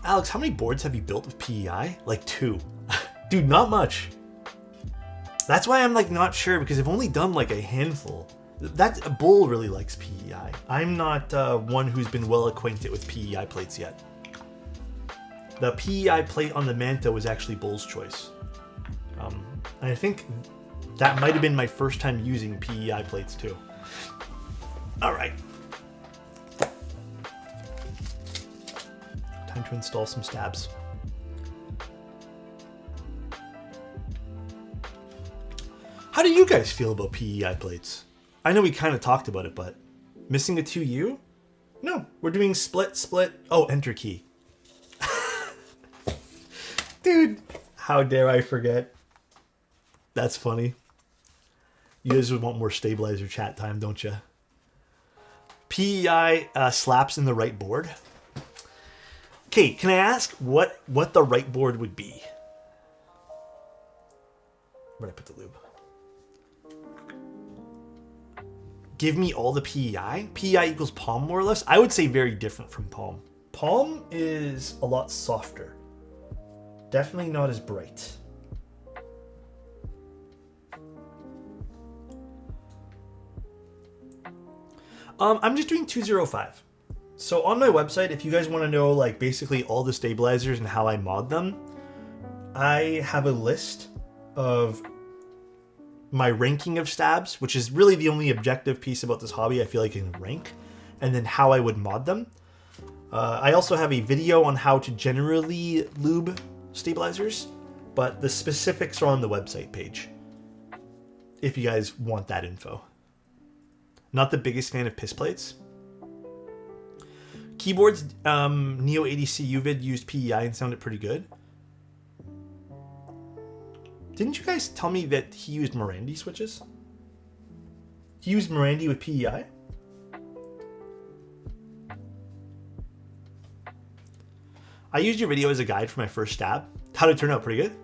Alex, how many boards have you built with PEI? Like 2. Dude, not much. That's why I'm like not sure, because I've only done like a handful. Bull really likes PEI. I'm not one who's been well acquainted with PEI plates yet. The PEI plate on the Manta was actually Bull's choice. And I think that might have been my first time using PEI plates too. All right. Time to install some stabs. How do you guys feel about PEI plates? I know we kind of talked about it, but missing a 2U? No, we're doing split. Oh, enter key. Dude, how dare I forget? That's funny. You guys would want more stabilizer chat time, don't you? PEI slaps in the right board. Okay, can I ask what the right board would be? Where'd I put the lube? Give me all the PEI? PEI equals Palm, more or less? I would say very different from Palm. Palm is a lot softer. Definitely not as bright. I'm just doing 205. So on my website, if you guys want to know like basically all the stabilizers and how I mod them, I have a list of my ranking of stabs, which is really the only objective piece about this hobby I feel like I can rank, and then how I would mod them. I also have a video on how to generally lube stabilizers, but the specifics are on the website page if you guys want that info. Not the biggest fan of piss plates. Keyboards, Neo 80C UVid used PEI and sounded pretty good. Didn't you guys tell me that he used Morandi switches? He used Morandi with PEI? I used your video as a guide for my first stab. How did it turn out? Pretty good?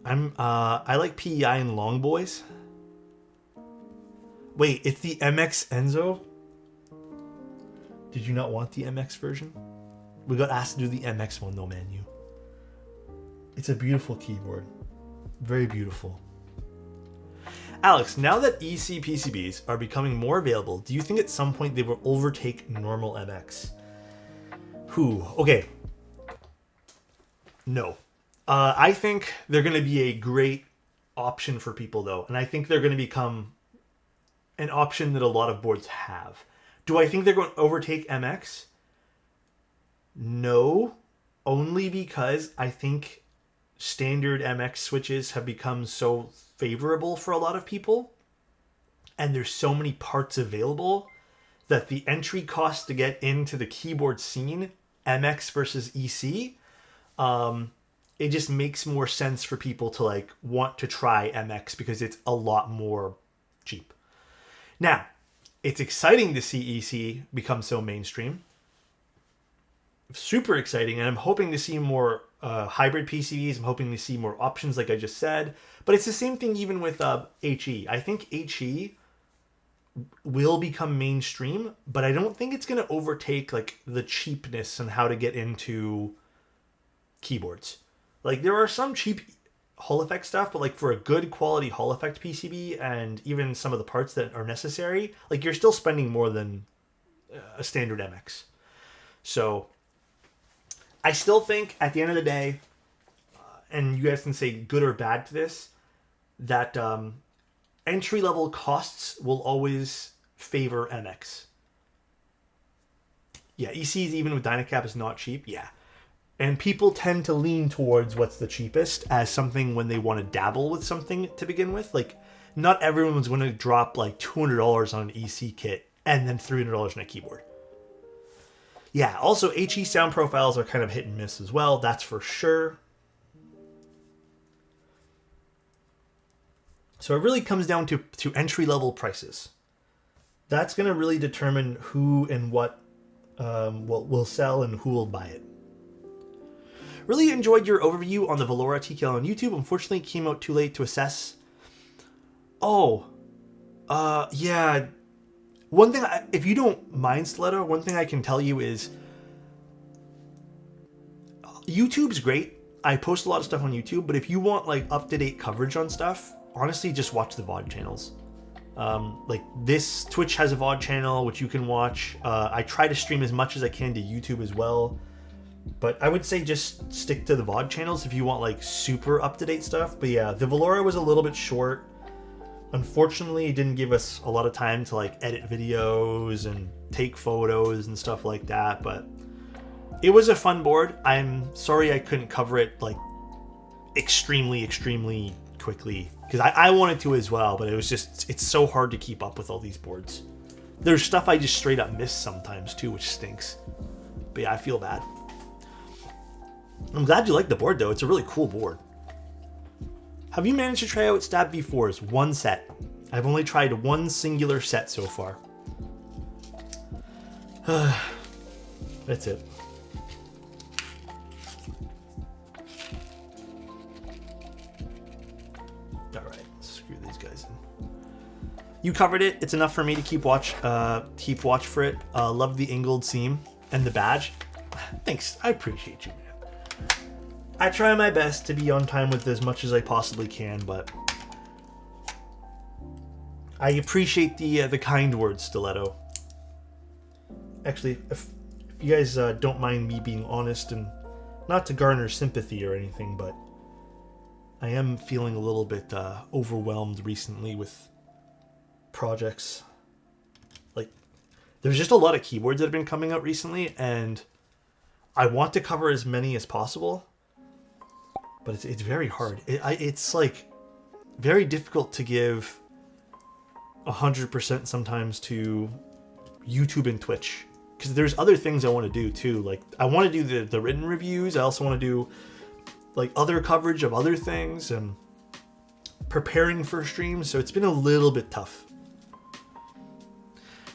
I like PEI and long boys. Wait, it's the MX Enzo? Did you not want the MX version? We got asked to do the MX one though, man. It's a beautiful keyboard. Very beautiful. Alex, now that EC PCBs are becoming more available, do you think at some point they will overtake normal MX? Okay. No. I think they're going to be a great option for people though, and I think they're going to become an option that a lot of boards have. Do I think they're going to overtake MX? No. Only because I think standard MX switches have become so favorable for a lot of people, and there's so many parts available that the entry cost to get into the keyboard scene, MX versus EC, it just makes more sense for people to like want to try MX because it's a lot more cheap. Now, it's exciting to see EC become so mainstream. Super exciting, and I'm hoping to see more hybrid PCBs. I'm hoping to see more options, like I just said. But it's the same thing even with HE. I think HE will become mainstream, but I don't think it's going to overtake like the cheapness and how to get into keyboards. Like there are some cheap Hall effect stuff, but like for a good quality Hall effect PCB and even some of the parts that are necessary, like you're still spending more than a standard MX. So I still think at the end of the day, and you guys can say good or bad to this, that entry level costs will always favor MX. Yeah, ECs even with Dynacap is not cheap. Yeah. And people tend to lean towards what's the cheapest as something when they want to dabble with something to begin with. Like, not everyone's going to drop like $200 on an EC kit and then $300 on a keyboard. Yeah, also HE sound profiles are kind of hit and miss as well. That's for sure. So it really comes down to entry-level prices. That's going to really determine who and what will sell and who will buy it. Really enjoyed your overview on the Valora TKL on YouTube. Unfortunately, it came out too late to assess. Yeah. One thing, if you don't mind, Stiletto, one thing I can tell you is YouTube's great. I post a lot of stuff on YouTube, but if you want like up-to-date coverage on stuff, honestly, just watch the VOD channels. Like this, Twitch has a VOD channel, which you can watch. I try to stream as much as I can to YouTube as well. But I would say just stick to the VOD channels if you want like super up-to-date stuff. But yeah, the Valora was a little bit short. Unfortunately, it didn't give us a lot of time to like edit videos and take photos and stuff like that. But it was a fun board. I'm sorry I couldn't cover it like extremely quickly. Because I wanted to as well, but it's so hard to keep up with all these boards. There's stuff I just straight up miss sometimes too, which stinks. But yeah, I feel bad. I'm glad you like the board though. It's a really cool board. Have you managed to try out Stab V4's one set? I've only tried one singular set so far. That's it. Alright, screw these guys in. You covered it. It's enough for me to keep watch for it. Love the Ingold seam and the badge. Thanks. I appreciate you, man. I try my best to be on time with as much as I possibly can, but I appreciate the kind words, Stiletto. Actually, if you guys don't mind me being honest, and not to garner sympathy or anything, but I am feeling a little bit overwhelmed recently with projects. Like, there's just a lot of keyboards that have been coming out recently, and I want to cover as many as possible. But it's very hard. It's like very difficult to give 100% sometimes to YouTube and Twitch, because there's other things I want to do too. Like I want to do the written reviews. I also want to do like other coverage of other things and preparing for streams. So it's been a little bit tough.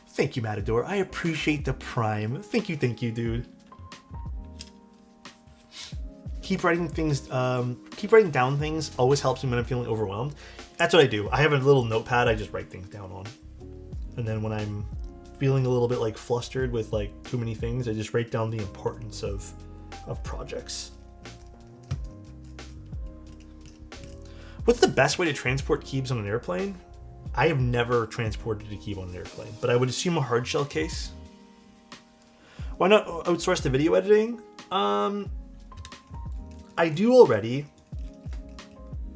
Thank you, Matador. I appreciate the prime. Thank you, dude. Keep writing down things always helps me when I'm feeling overwhelmed. That's what I do. I have a little notepad I just write things down on. And then when I'm feeling a little bit like flustered with like too many things, I just write down the importance of projects. What's the best way to transport keys on an airplane? I have never transported a key on an airplane, but I would assume a hard shell case. Why not outsource the video editing? I do already,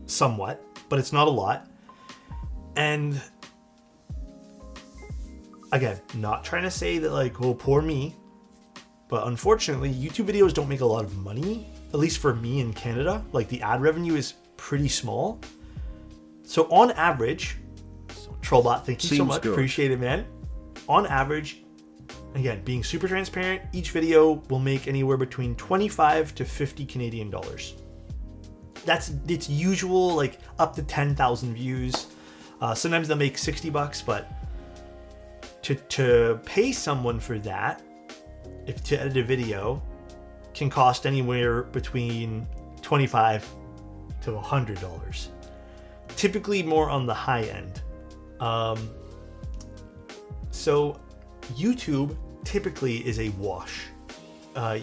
somewhat, but it's not a lot. And again, not trying to say that like, oh, poor me, but unfortunately, YouTube videos don't make a lot of money, at least for me in Canada. Like the ad revenue is pretty small. So on average, Trollbot, thank you so much. Good. Appreciate it, man. On average, again, being super transparent, each video will make anywhere between 25 to 50 Canadian dollars. That's its usual, like up to 10,000 views. Sometimes they'll make $60, but to pay someone for that, if to edit a video, can cost anywhere between $25 to $100. Typically more on the high end. So YouTube typically is a wash.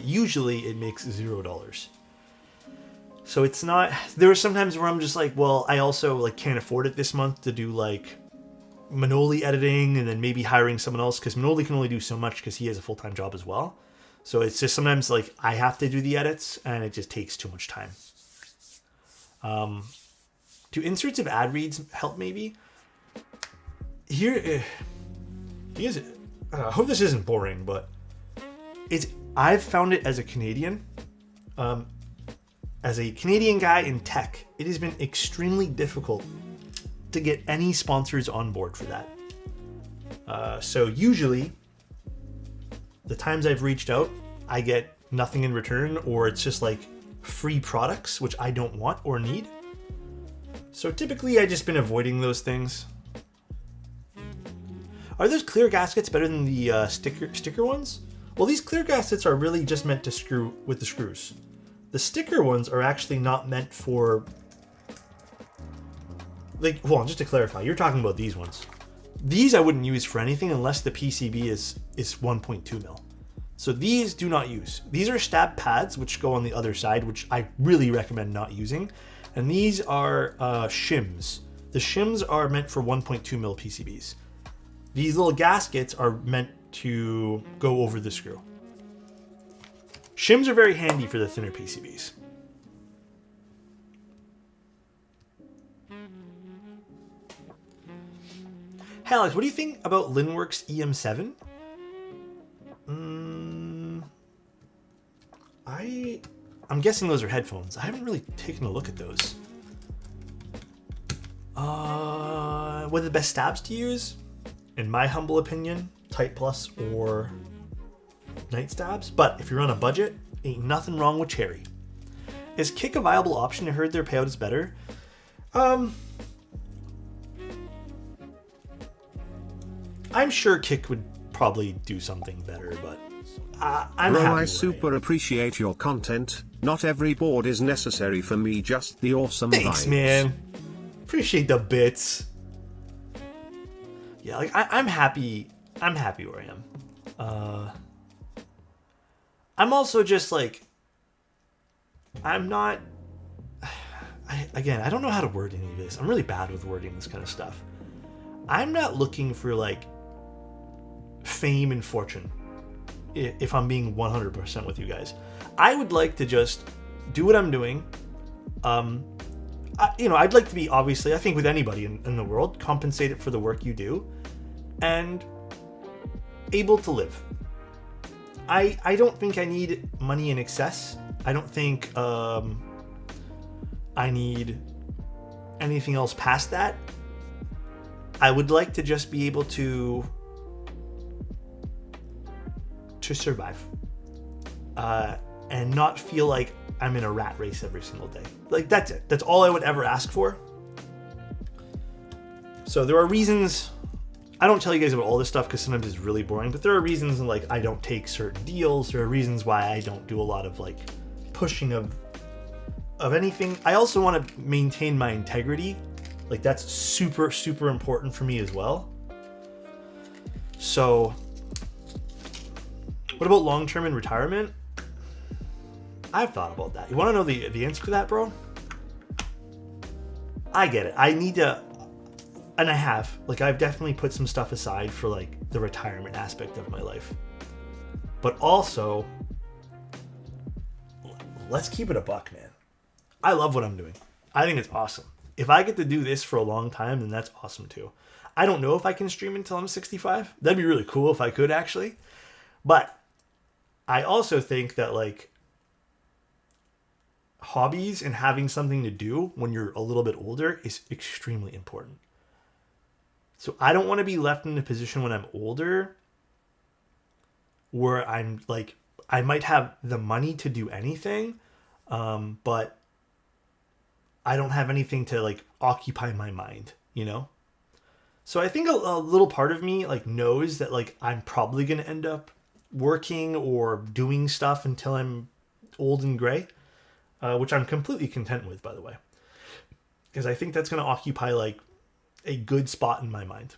Usually it makes $0. So it's not, there are sometimes where I'm just like, well, I also like can't afford it this month to do like Manoli editing and then maybe hiring someone else, because Manoli can only do so much because he has a full-time job as well. So it's just sometimes like I have to do the edits and it just takes too much time. Do inserts of ad reads help maybe? I hope this isn't boring, but I've found it as a Canadian, guy in tech, it has been extremely difficult to get any sponsors on board for that. So usually, the times I've reached out, I get nothing in return, or it's just like free products, which I don't want or need. So typically, I've just been avoiding those things. Are those clear gaskets better than the sticker ones? Well, these clear gaskets are really just meant to screw with the screws. The sticker ones are actually not meant for... Like, hold on, just to clarify, you're talking about these ones. These I wouldn't use for anything unless the PCB is 1.2 mil. So these do not use. These are stab pads, which go on the other side, which I really recommend not using. And these are shims. The shims are meant for 1.2 mil PCBs. These little gaskets are meant to go over the screw. Shims are very handy for the thinner PCBs. Hey Alex, what do you think about Linworks EM7? I'm guessing those are headphones. I haven't really taken a look at those. What are the best stabs to use? In my humble opinion, Type Plus or Night Stabs. But if you're on a budget, ain't nothing wrong with Cherry. Is Kick a viable option? I heard their payout is better. I'm sure Kick would probably do something better, but I'm happy. I super appreciate your content. Not every board is necessary for me, just the awesome Thanks, vibes. Man. Appreciate the bits. Yeah, like I'm happy. I'm happy where I am. I'm also just like, I'm not. I don't know how to word any of this. I'm really bad with wording this kind of stuff. I'm not looking for like fame and fortune. If I'm being 100% with you guys, I would like to just do what I'm doing. I'd like to be, obviously, I think with anybody in the world, compensated for the work you do and able to live. I don't think I need money in excess. I don't think I need anything else past that. I would like to just be able to survive and not feel like I'm in a rat race every single day. Like, that's it. That's all I would ever ask for. So there are reasons. I don't tell you guys about all this stuff because sometimes it's really boring, but there are reasons like I don't take certain deals. There are reasons why I don't do a lot of like pushing of anything. I also want to maintain my integrity. Like, that's super, super important for me as well. So what about long-term and retirement? I've thought about that. You want to know the answer to that, bro? I get it. I need to, and I have. Like, I've definitely put some stuff aside for like the retirement aspect of my life. But also, let's keep it a buck, man. I love what I'm doing. I think it's awesome. If I get to do this for a long time, then that's awesome too. I don't know if I can stream until I'm 65. That'd be really cool if I could, actually. But I also think that like hobbies and having something to do when you're a little bit older is extremely important. So I don't want to be left in a position when I'm older where I'm like, I might have the money to do anything, but I don't have anything to like occupy my mind, you know? So I think a little part of me like knows that like I'm probably going to end up working or doing stuff until I'm old and gray, which I'm completely content with, by the way, because I think that's going to occupy like a good spot in my mind.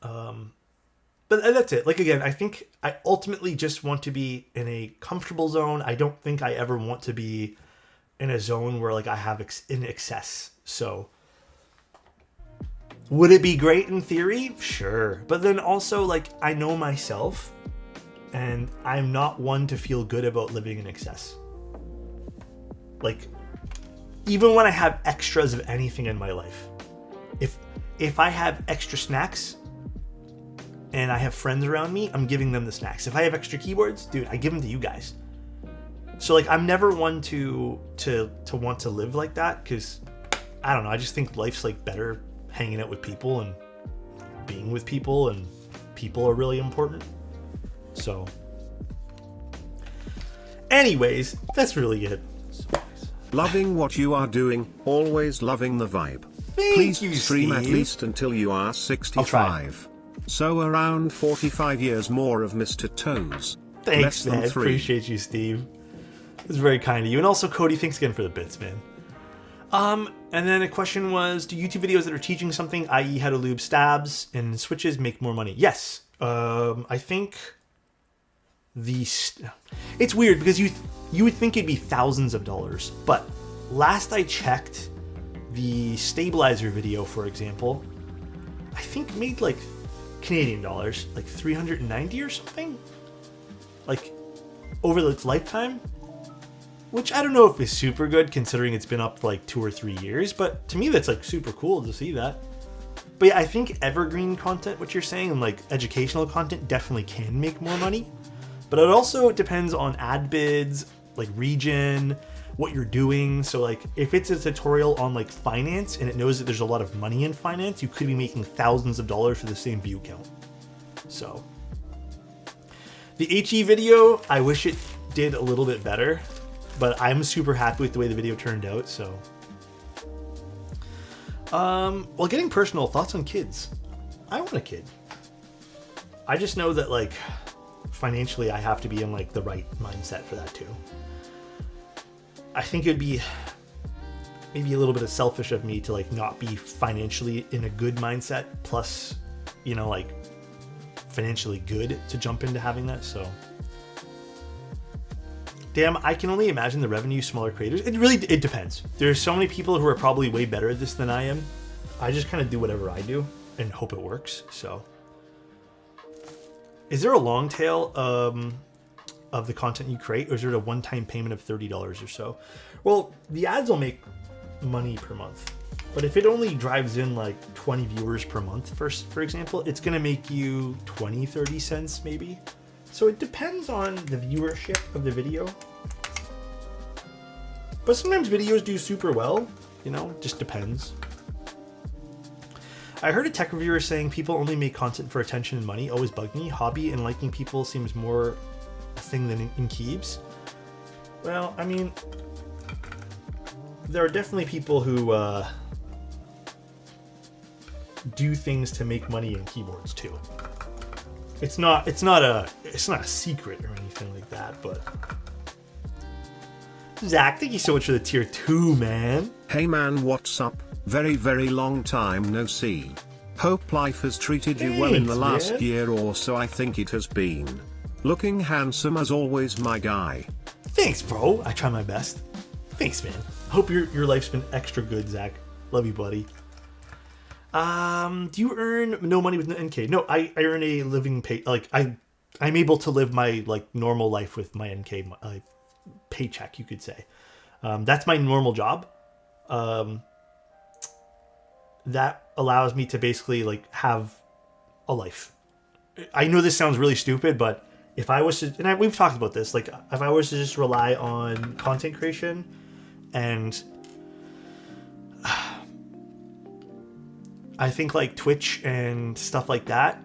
But that's it. Like, again, I think I ultimately just want to be in a comfortable zone. I don't think I ever want to be in a zone where like I have in excess. So Would it be great in theory? Sure. But then also, like, I know myself, and I'm not one to feel good about living in excess. Like, even when I have extras of anything in my life, if I have extra snacks and I have friends around me, I'm giving them the snacks. If I have extra keyboards, dude, I give them to you guys. So, like, I'm never one to want to live like that, because I don't know, I just think life's like better hanging out with people and being with people, and people are really important. So anyways, that's really it. Loving what you are doing, always loving the vibe. Thank Please you, stream Steve. at least until you are 65. So around 45 years more of Mr. Toes. Thanks, Less than man. 3. Appreciate you, Steve. It's very kind of you. And also, Cody, thanks again for the bits, man. And then a question was, do YouTube videos that are teaching something, i.e. how to lube stabs and switches, make more money? Yes. I think it's weird because you would think it'd be thousands of dollars, but last I checked, the stabilizer video, for example, I think made like Canadian dollars, like 390 or something, like over its lifetime. Which I don't know if is super good considering it's been up for like 2 or 3 years, but to me that's like super cool to see that. But yeah, I think evergreen content, what you're saying, and like educational content definitely can make more money. But it also depends on ad bids, like region, what you're doing. So like if it's a tutorial on like finance and it knows that there's a lot of money in finance, you could be making thousands of dollars for the same view count. So the HE video, I wish it did a little bit better. But I'm super happy with the way the video turned out, so. Well, getting personal, thoughts on kids. I want a kid. I just know that, like, financially I have to be in, like, the right mindset for that, too. I think it'd be maybe a little bit of selfish of me to, like, not be financially in a good mindset, plus, you know, like, financially good to jump into having that, so. Damn, I can only imagine the revenue smaller creators. It depends. There's so many people who are probably way better at this than I am. I just kind of do whatever I do and hope it works. So, is there a long tail of the content you create, or is there a one-time payment of $30 or so? Well, the ads will make money per month, but if it only drives in like 20 viewers per month, for example, it's gonna make you 20-30 cents maybe. So it depends on the viewership of the video. But sometimes videos do super well, you know, just depends. I heard a tech reviewer saying people only make content for attention and money. Always bugged me. Hobby and liking people seems more a thing than in keeps. Well, I mean, there are definitely people who do things to make money in keyboards too. It's not a secret or anything like that, but Zach, thank you so much for the tier 2, man. Hey man, what's up? Very, very long time no see. Hope life has treated you well in the last year or so. I think it has been. Looking handsome as always, my guy. Thanks, bro. I try my best. Thanks, man. Hope your life's been extra good, Zach. Love you, buddy. Do you earn no money with NK? No, I earn a living pay. Like I'm able to live my like normal life with my NK paycheck, you could say. That's my normal job. That allows me to basically like have a life. I know this sounds really stupid, but if I was to, and we've talked about this, like if I was to just rely on content creation and I think like Twitch and stuff like that,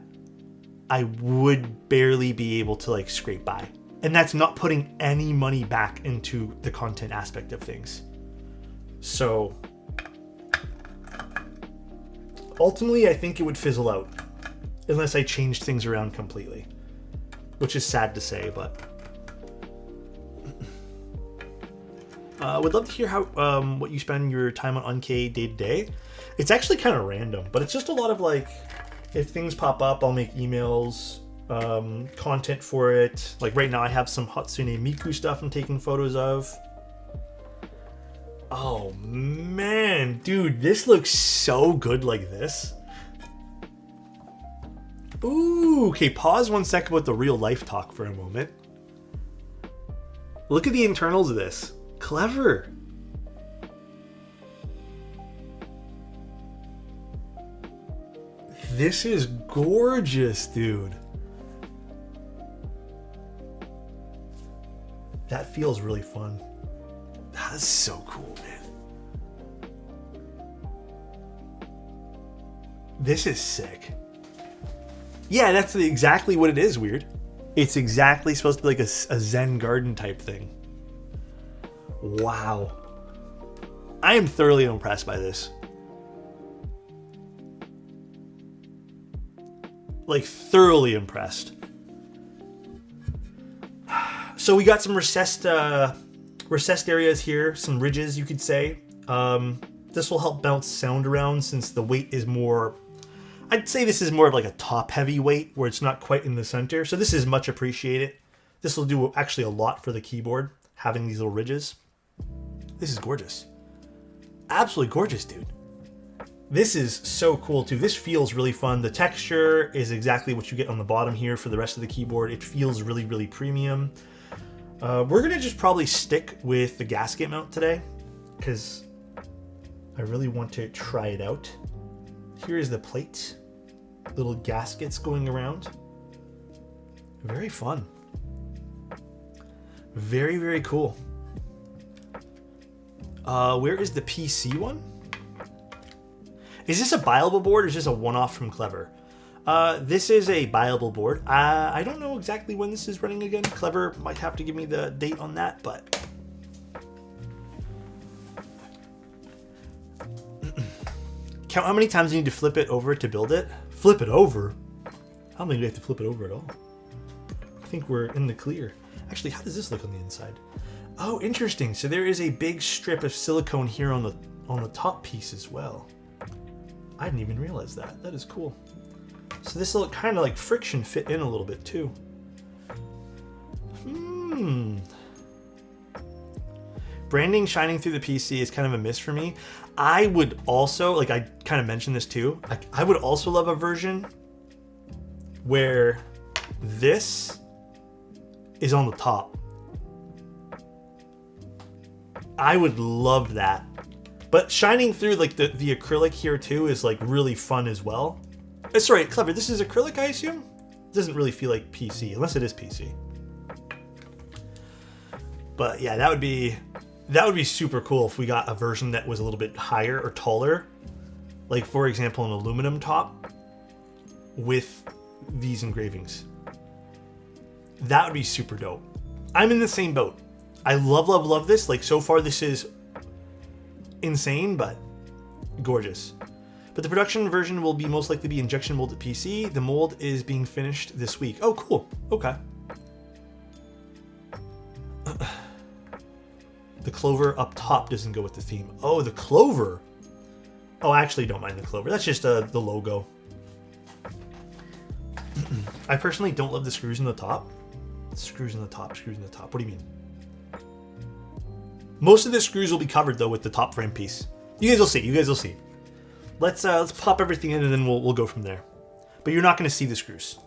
I would barely be able to like scrape by. And that's not putting any money back into the content aspect of things. So ultimately, I think it would fizzle out unless I changed things around completely, which is sad to say, but would love to hear how what you spend your time on Unk day to day. It's actually kind of random, but it's just a lot of like, if things pop up, I'll make emails, content for it. Like right now I have some Hatsune Miku stuff I'm taking photos of. Oh man, dude, this looks so good like this. Ooh, okay, pause 1 second with the real life talk for a moment. Look at the internals of this. Clever. This is gorgeous, dude. That feels really fun. That's so cool, man. This is sick. Yeah, that's exactly what it is, Weird. It's exactly supposed to be like a Zen garden type thing. Wow. I am thoroughly impressed by this. Like, thoroughly impressed. So we got some recessed areas here, some ridges, you could say. This will help bounce sound around since the weight is more... I'd say this is more of like a top-heavy weight where it's not quite in the center. So this is much appreciated. This will do actually a lot for the keyboard, having these little ridges. This is gorgeous. Absolutely gorgeous, dude. This is so cool, too. This feels really fun. The texture is exactly what you get on the bottom here for the rest of the keyboard. It feels really, really premium. We're going to just probably stick with the gasket mount today because I really want to try it out. Here is the plate. Little gaskets going around. Very fun. Very, very cool. Where is the PC one? Is this a buyable board or is this a one-off from Clever? This is a buyable board. I don't know exactly when this is running again. Clever might have to give me the date on that, but... Count how many times you need to flip it over to build it. Flip it over? I don't think we have to flip it over at all. I think we're in the clear. Actually, how does this look on the inside? Oh, interesting. So there is a big strip of silicone here on the top piece as well. I didn't even realize that. That is cool. So this will kind of like friction fit in a little bit too. Branding shining through the PC is kind of a miss for me. I would also, like I kind of mentioned this too, I would also love a version where this is on the top. I would love that. But shining through like the acrylic here too is like really fun as well. Sorry, Clever, this is acrylic, I assume? It doesn't really feel like PC, unless it is PC. But yeah, that would be super cool if we got a version that was a little bit higher or taller. Like, for example, an aluminum top with these engravings. That would be super dope. I'm in the same boat. I love, love, love this. Like, so far this is insane, but gorgeous. But the production version will be most likely be injection molded PC. The mold is being finished this week. Oh, cool. Okay. The clover up top doesn't go with the theme. Oh, the clover. Oh, I actually don't mind the clover. That's just the logo. I personally don't love the screws in the top. Screws in the top, screws in the top. What do you mean? Most of the screws will be covered though with the top frame piece. You guys will see. You guys will see. Let's pop everything in and then we'll go from there. But you're not going to see the screws.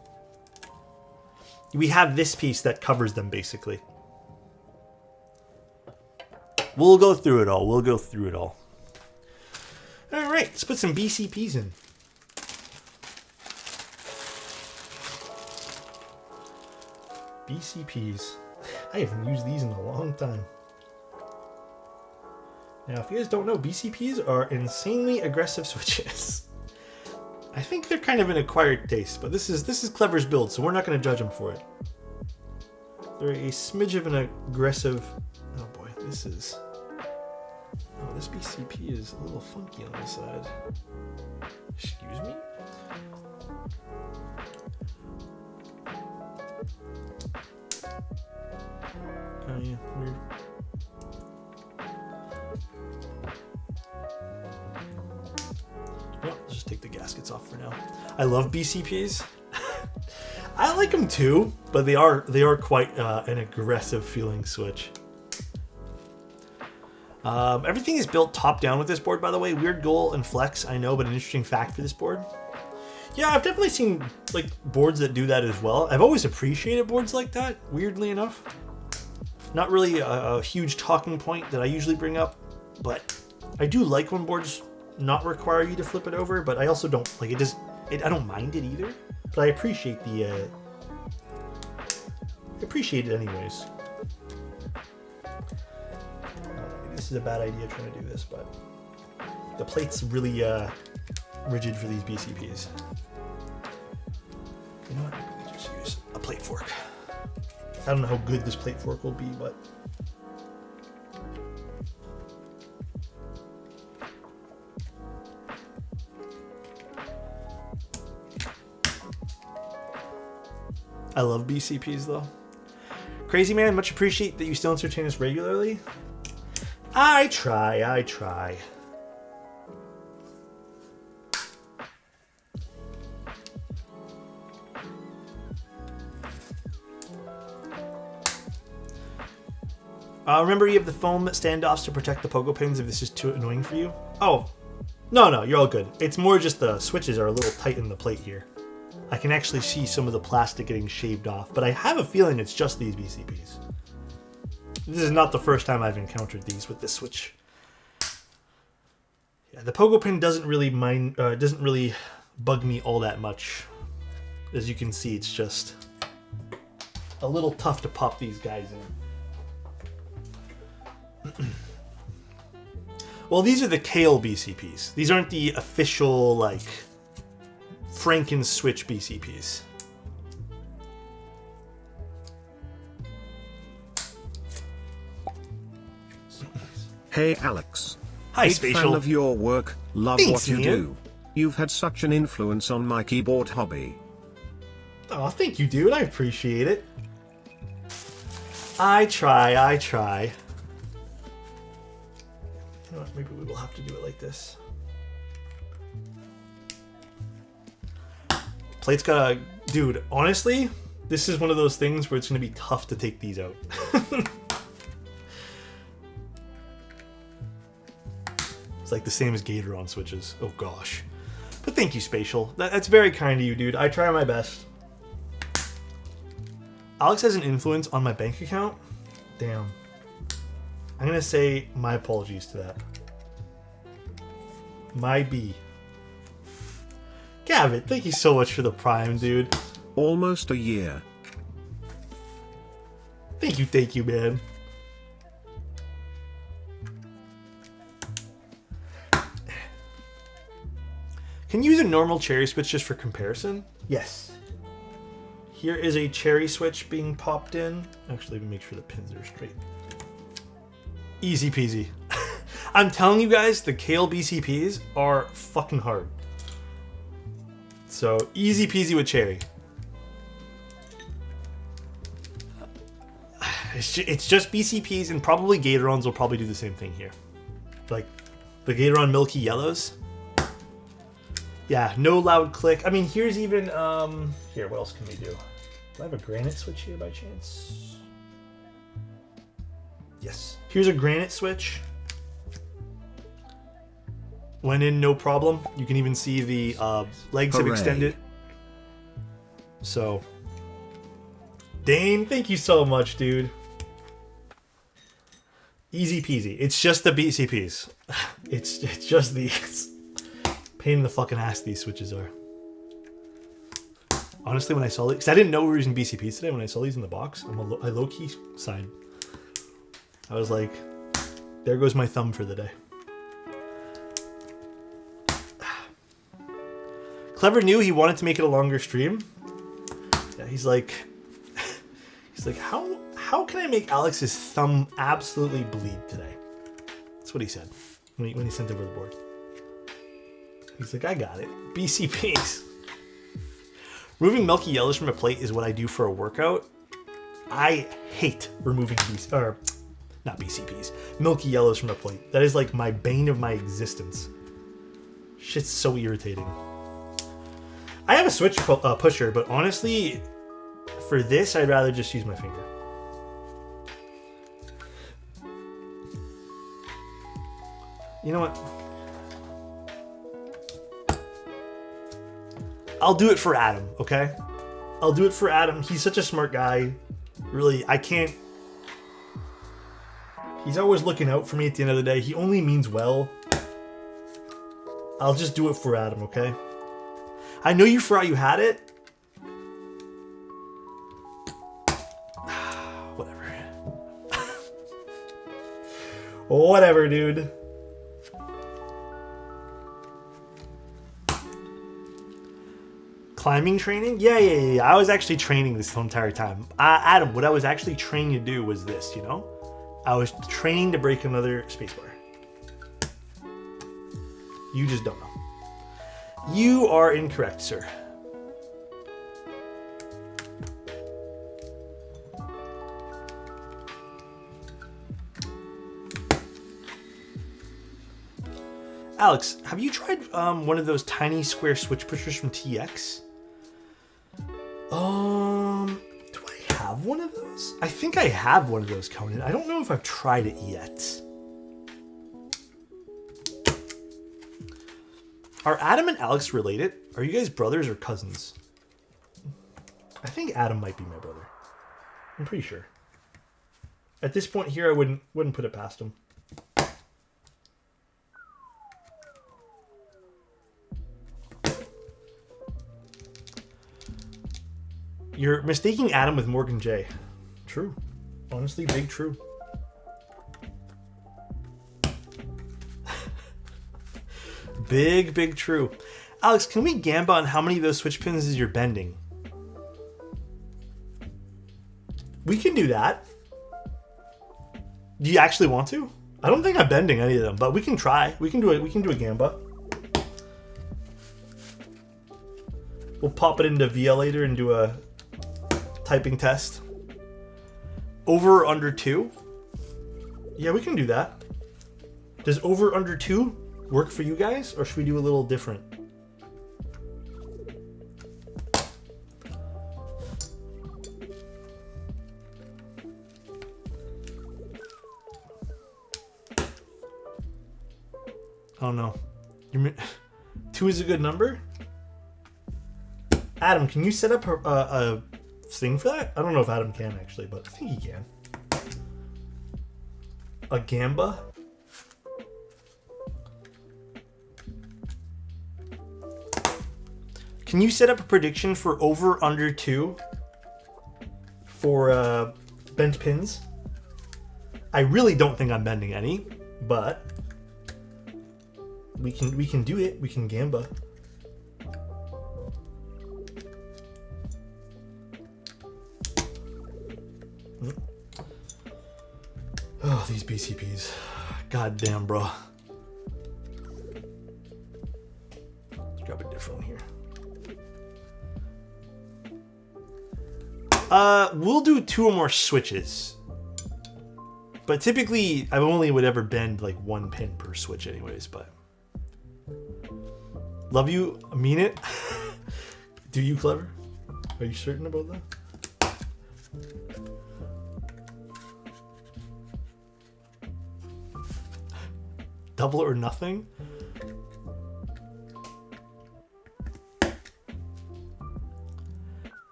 We have this piece that covers them basically. We'll go through it all. We'll go through it all. All right, let's put some BCPs in. BCPs. I haven't used these in a long time. Now, if you guys don't know, BCPs are insanely aggressive switches. I think they're kind of an acquired taste, but this is Clever's build, so we're not going to judge them for it. They're a smidge of an aggressive... Oh boy, this is... Oh, this BCP is a little funky on this side. Excuse me? Oh yeah, weird. Well, let's just take the gaskets off for now. I love BCPs. I like them too, but they are quite an aggressive feeling switch. Everything is built top down with this board, by the way. Weird goal and flex, I know, but an interesting fact for this board. Yeah, I've definitely seen like boards that do that as well. I've always appreciated boards like that, weirdly enough. Not really a huge talking point that I usually bring up, but I do like when boards not require you to flip it over, but I also don't like it. I don't mind it either, but I appreciate appreciate it anyways. This is a bad idea trying to do this, but the plate's really rigid for these BCPs. You know what? Maybe just use a plate fork. I don't know how good this plate fork will be, but I love BCPs though. Crazy man, much appreciate that you still entertain us regularly. I try. Remember, you have the foam standoffs to protect the pogo pins if this is too annoying for you. Oh, no, you're all good. It's more just the switches are a little tight in the plate here. I can actually see some of the plastic getting shaved off, but I have a feeling it's just these BCPs. This is not the first time I've encountered these with this switch. Yeah, the pogo pin doesn't really bug me all that much. As you can see, it's just a little tough to pop these guys in. Well, these are the Kale BCPs. These aren't the official, like, Franken Switch BCPs. Hey Alex. Hi, Big Spatial. fan of your work, love Thanks, what you man. do. You've had such an influence on my keyboard hobby. Oh, thank you, dude. I appreciate it. I try. You know what? Maybe we will have to do it like this. Plate's got a... Dude, honestly, this is one of those things where it's going to be tough to take these out. It's like the same as Gatoron switches. Oh, gosh. But thank you, Spatial. That's very kind of you, dude. I try my best. Alex has an influence on my bank account? Damn. I'm going to say my apologies to that. My B. Gavin, thank you so much for the prime, dude. Almost a year. Thank you, man. Can you use a normal cherry switch just for comparison? Yes. Here is a cherry switch being popped in. Actually, let me make sure the pins are straight. Easy peasy. I'm telling you guys, the Kale BCPs are fucking hard. So, easy peasy with cherry. It's just BCPs, and probably Gatorons will probably do the same thing here. Like, the Gatoron Milky Yellows. Yeah, no loud click. I mean, here's even, here, what else can we do? Do I have a granite switch here by chance? Yes. Here's a granite switch. Went in, no problem. You can even see the legs have Hooray. extended. So, Dane, thank you so much, dude. Easy peasy. It's just the BCPs. It's just these. Pain in the fucking ass these switches are. Honestly, when I saw these, because I didn't know we were using BCPs today, when I saw these in the box, I low-key sighed. I was like, there goes my thumb for the day. Clever knew he wanted to make it a longer stream. Yeah, he's like, how can I make Alex's thumb absolutely bleed today? That's what he said when he sent over the board. He's like, I got it. BCPs. Removing milky yellows from a plate is what I do for a workout. I hate removing not BCPs, milky yellows from a plate. That is like my bane of my existence. Shit's so irritating. I have a switch pusher, but honestly, for this, I'd rather just use my finger. You know what? I'll do it for Adam, okay? I'll do it for Adam. He's such a smart guy. Really, I can't... He's always looking out for me at the end of the day. He only means well. I'll just do it for Adam, okay? I know you forgot you had it. Whatever. Whatever, dude. Climbing training? Yeah. I was actually training this whole entire time. Adam, what I was actually training to do was this, you know? I was training to break another spacebar. You just don't know. You are incorrect, sir. Alex, have you tried one of those tiny square switch pushers from TX? Do I have one of those? I think I have one of those, Conan. I don't know if I've tried it yet. Are Adam and Alex related? Are you guys brothers or cousins? I think Adam might be my brother. I'm pretty sure. At this point here, I wouldn't put it past him. You're mistaking Adam with Morgan J. True. Honestly, big true. Big true. Alex, can we gamba on how many of those switch pins is you're bending? We can do that. Do you actually want to? I don't think I'm bending any of them, but we can try. We can do it. We can do a gamba. We'll pop it into VL later and do a typing test. Over or under 2? Yeah, we can do that. Does over or under 2 work for you guys, or should we do a little different? I don't know. 2 is a good number? Adam, can you set up a thing for that? I don't know if Adam can actually, but I think he can. A gamba? Can you set up a prediction for over under 2 for bent pins? I really don't think I'm bending any, but we can do it. We can gamba. Oh, these BCPs. God damn, bro. Let's grab a different one here. We'll do 2 or more switches. But typically, I only would ever bend like 1 pin per switch anyways, but... Love you, I mean it. Do you, Clever? Are you certain about that? Double or nothing?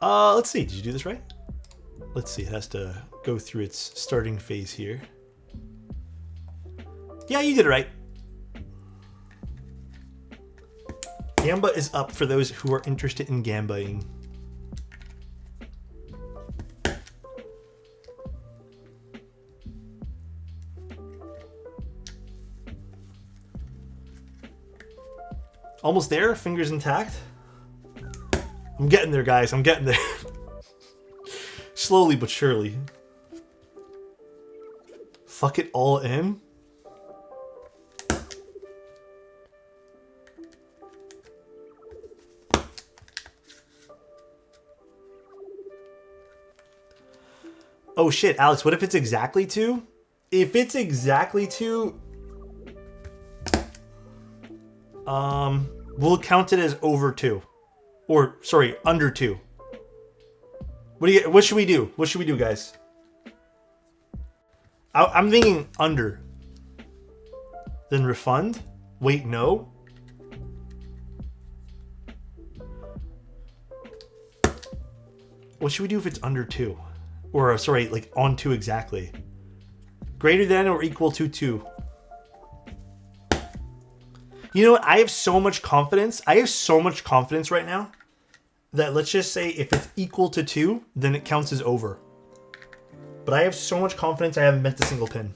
Let's see. Did you do this right? Let's see. It has to go through its starting phase here. Yeah, you did it right. Gamba is up for those who are interested in gambaing. Almost there, fingers intact. I'm getting there, guys. I'm getting there. Slowly but surely. Fuck it all in. Oh shit, Alex, what if it's exactly 2? If it's exactly 2, we'll count it as over 2. Or, sorry, under 2. What should we do? What should we do, guys? I'm thinking under. Then refund? Wait, no? What should we do if it's under 2? Or, sorry, like on 2 exactly. Greater than or equal to 2. You know what? I have so much confidence. I have so much confidence right now that let's just say if it's equal to 2, then it counts as over. But I have so much confidence I haven't bent a single pin.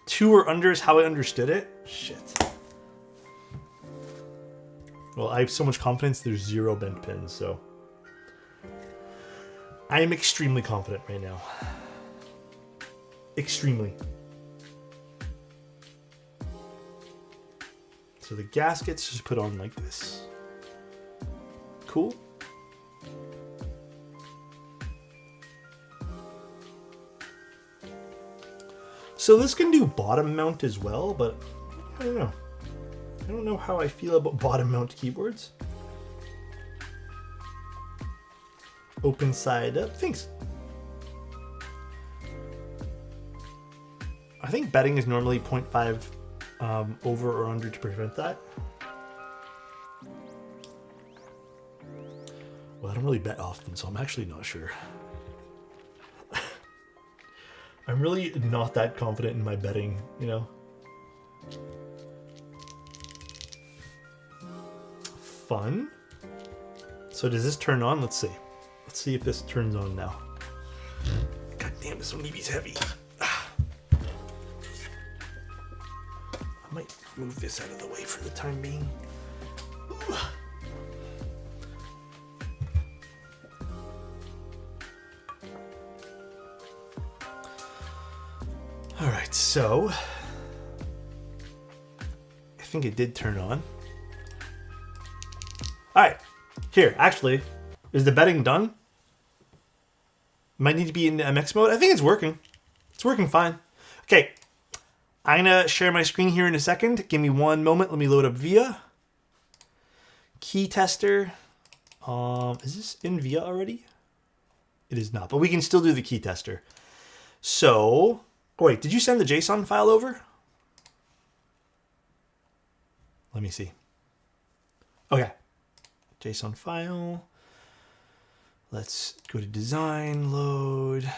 2 or under is how I understood it. Shit. Well, I have so much confidence there's 0 bent pins, so. I am extremely confident right now. Extremely. So the gaskets just put on like this. Cool. So this can do bottom mount as well, but I don't know. I don't know how I feel about bottom mount keyboards. Open side up. Thanks. I think betting is normally 0.5 over or under to prevent that. Well, I don't really bet often, so I'm actually not sure. I'm really not that confident in my betting, you know? Fun. So does this turn on? Let's see. Let's see if this turns on now. God damn, this onibi's heavy. I might move this out of the way for the time being. Ooh. All right, so I think it did turn on. All right, here, actually, is the betting done? Might need to be in MX mode. I think it's working. It's working fine. Okay. I'm going to share my screen here in a second. Give me one moment. Let me load up VIA. Key tester. Is this in VIA already? It is not, but we can still do the key tester. So, oh wait, did you send the JSON file over? Let me see. Okay. JSON file. Let's go to design, load.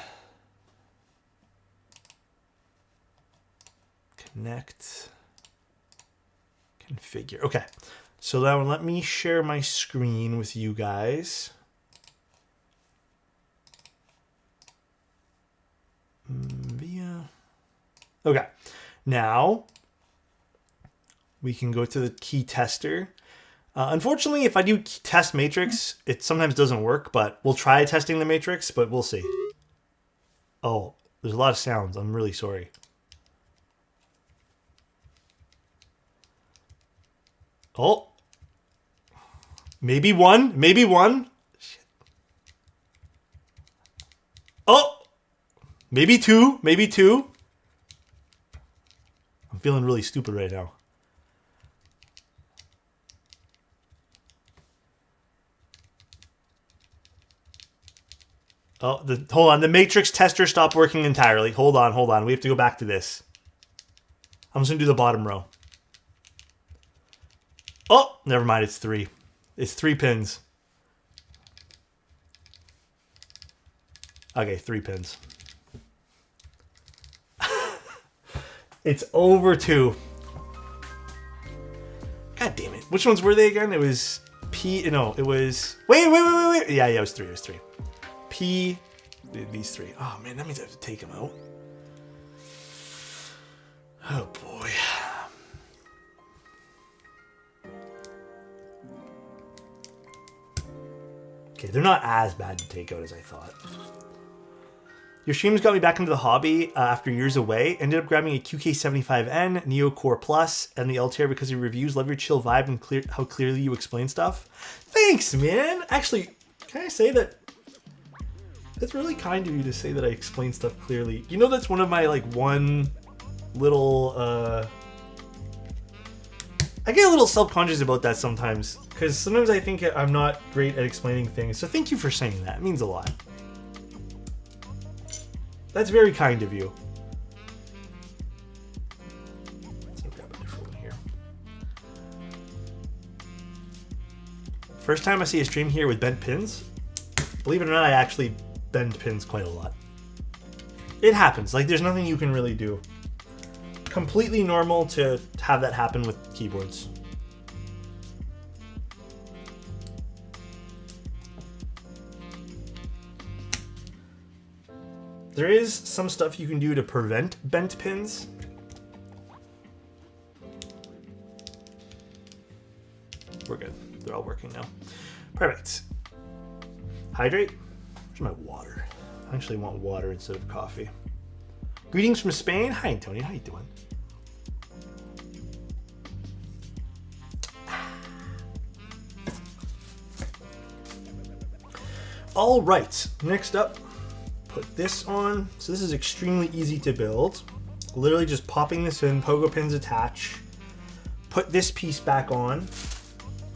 Connect, configure. Okay, so now let me share my screen with you guys. Via. Okay, now we can go to the key tester. Unfortunately, if I do test matrix, it sometimes doesn't work, but we'll try testing the matrix, but we'll see. Oh, there's a lot of sounds. I'm really sorry. Oh, maybe one, maybe one. Shit. Oh, maybe two, maybe two. I'm feeling really stupid right now. Oh, hold on. The matrix tester stopped working entirely. Hold on, hold on. We have to go back to this. I'm just going to do the bottom row. Oh, never mind. It's 3. It's 3 pins. Okay, 3 pins. It's over 2. God damn it. Which ones were they again? It was P. No, it was. Wait. Yeah, it was 3. It was 3. P. These 3. Oh, man, that means I have to take them out. Oh, boy. Okay, they're not as bad to take out as I thought. Your streams got me back into the hobby after years away. Ended up grabbing a QK75N, Neo Core Plus, and the Altair because of your reviews. Love your chill vibe and how clearly you explain stuff. Thanks, man. Actually, can I say that? That's really kind of you to say that I explain stuff clearly. You know, that's one of my, like, one little, I get a little self-conscious about that sometimes. Because sometimes I think I'm not great at explaining things. So thank you for saying that. It means a lot. That's very kind of you. Let's grab a different one here. First time I see a stream here with bent pins. Believe it or not, I actually bend pins quite a lot. It happens. Like, there's nothing you can really do. Completely normal to have that happen with keyboards. There is some stuff you can do to prevent bent pins. We're good. They're all working now. Perfect. Hydrate. Where's my water? I actually want water instead of coffee. Greetings from Spain. Hi, Antonio. How you doing? All right. Next up, put this on. So this is extremely easy to build. Literally just popping this in, pogo pins attach. Put this piece back on.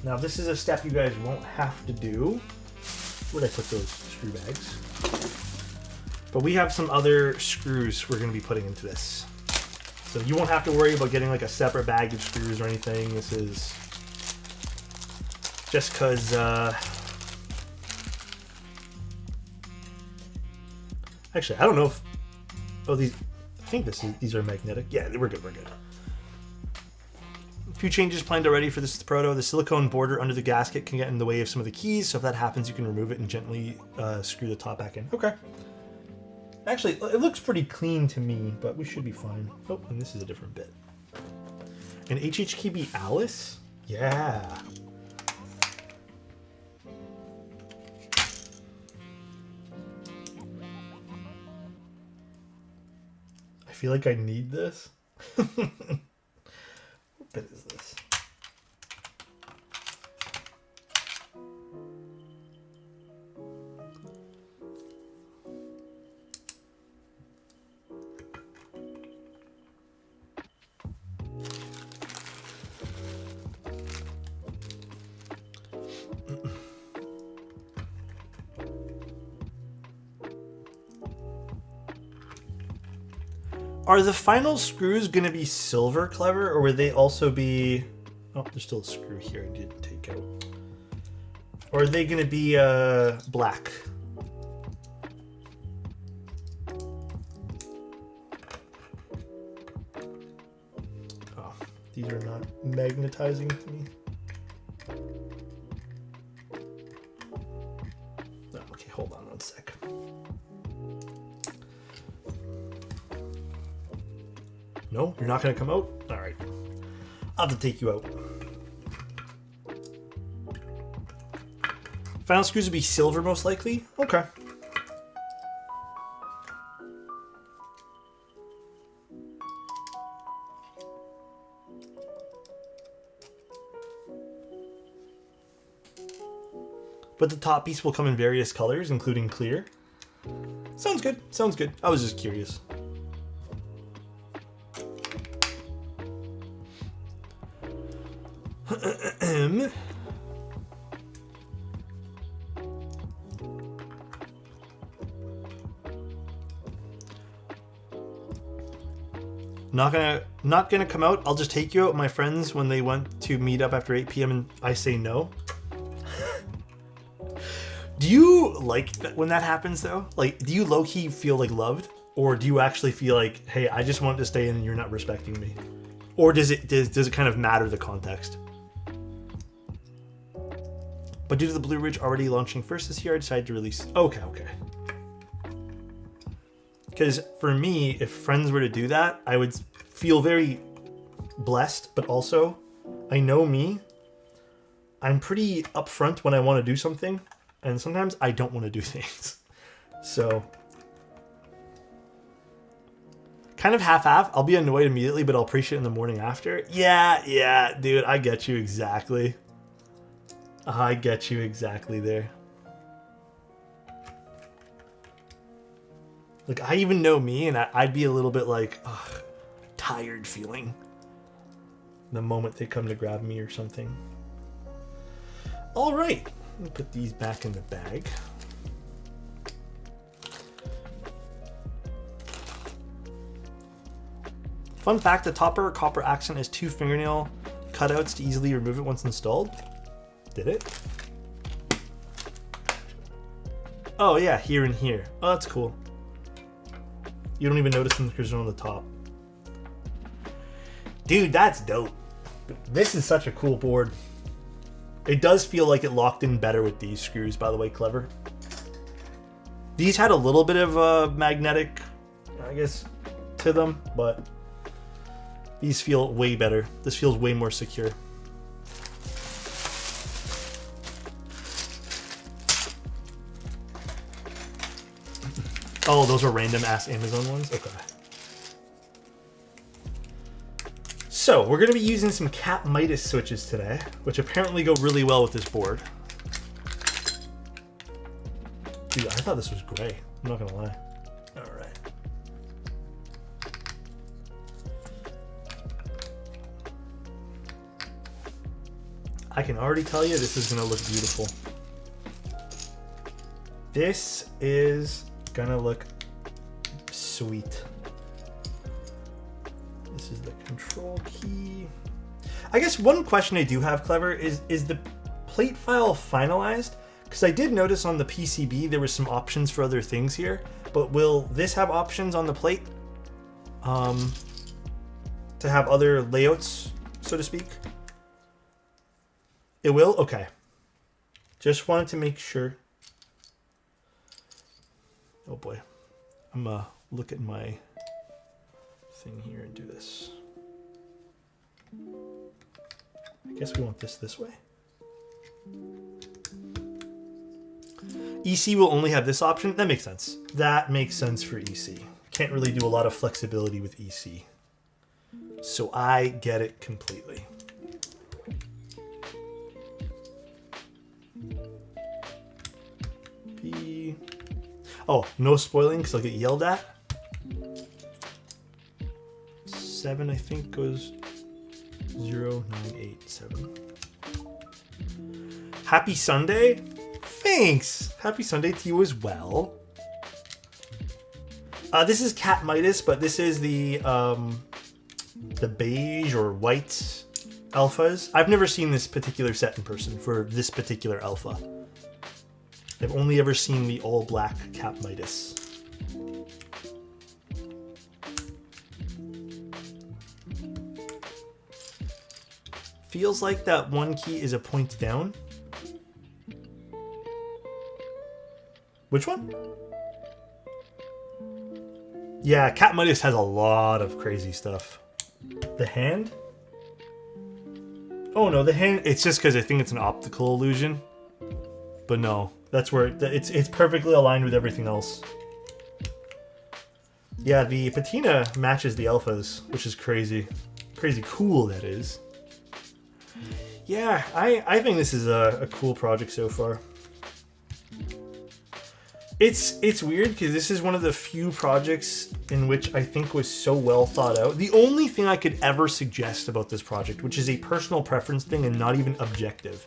Now this is a step you guys won't have to do. Where'd I put those screw bags? But we have some other screws we're going to be putting into this. So you won't have to worry about getting like a separate bag of screws or anything. This is just because actually, I don't know if... Oh, these... I think these are magnetic. Yeah, we're good, we're good. A few changes planned already for this proto. The silicone border under the gasket can get in the way of some of the keys, so if that happens, you can remove it and gently screw the top back in. Okay. Actually, it looks pretty clean to me, but we should be fine. Oh, and this is a different bit. And HHKB Alice? Yeah. I feel like I need this. What bit is this? Are the final screws going to be silver clever, or would they also be... Oh, there's still a screw here I didn't take out. Or are they going to be black? Oh, these are not magnetizing to me. Oh, okay, hold on one sec. No, you're not going to come out? All right. I'll have to take you out. Final screws would be silver, most likely? Okay. But the top piece will come in various colors, including clear. Sounds good. Sounds good. I was just curious. Not gonna come out. I'll just take you out. My friends, when they went to meet up after 8 p.m. and I say no. Do you like that when that happens though? Like, do you low-key feel like loved, or do you actually feel like, hey, I just wanted to stay in and you're not respecting me? Or does it kind of matter the context? But due to the Blue Ridge already launching first this year, I decided to release... Okay. Because for me, if friends were to do that, I would feel very blessed, but also, I know me, I'm pretty upfront when I want to do something, and sometimes I don't want to do things. So, kind of half-half. I'll be annoyed immediately, but I'll appreciate it in the morning after. Yeah, dude, I get you exactly. I get you exactly there. Like, I even know me, and I'd be a little bit like, ugh, tired feeling the moment they come to grab me or something. All right, let me put these back in the bag. Fun fact, the topper copper accent has 2 fingernail cutouts to easily remove it once installed. Did it? Oh yeah, here and here. Oh, that's cool. You don't even notice them because they're on the top. Dude, that's dope. This is such a cool board. It does feel like it locked in better with these screws, by the way, clever. These had a little bit of a magnetic, I guess, to them, but these feel way better. This feels way more secure. Oh, those are random ass Amazon ones? Okay. So, we're going to be using some Cap Midas switches today, which apparently go really well with this board. Dude, I thought this was gray. I'm not going to lie. Alright. I can already tell you this is going to look beautiful. This is going to look sweet. This is the control key. I guess one question I do have, Clever, is the plate file finalized? Because I did notice on the PCB there was some options for other things here, but will this have options on the plate? To have other layouts, so to speak? It will? Okay. Just wanted to make sure. Oh boy. I'm look at my thing here and do this. I guess we want this way. EC will only have this option. That makes sense. That makes sense for EC. Can't really do a lot of flexibility with EC. So I get it completely. P. Oh, no spoiling because I'll get yelled at. 7, I think, goes 0987. Happy Sunday. Thanks. Happy Sunday to you as well. This is Cap Midas, but this is the beige or white alphas. I've never seen this particular set in person for this particular alpha. I've only ever seen the all black Cap Midas. Feels like that one key is a point down. Which one? Yeah, Cap Midas has a lot of crazy stuff. The hand? Oh no, the hand, it's just because I think it's an optical illusion. But no, that's where it's perfectly aligned with everything else. Yeah, the patina matches the alphas, which is crazy. Crazy cool, that is. Yeah, I think this is a cool project so far. It's weird because this is one of the few projects in which I think was so well thought out. The only thing I could ever suggest about this project, which is a personal preference thing and not even objective,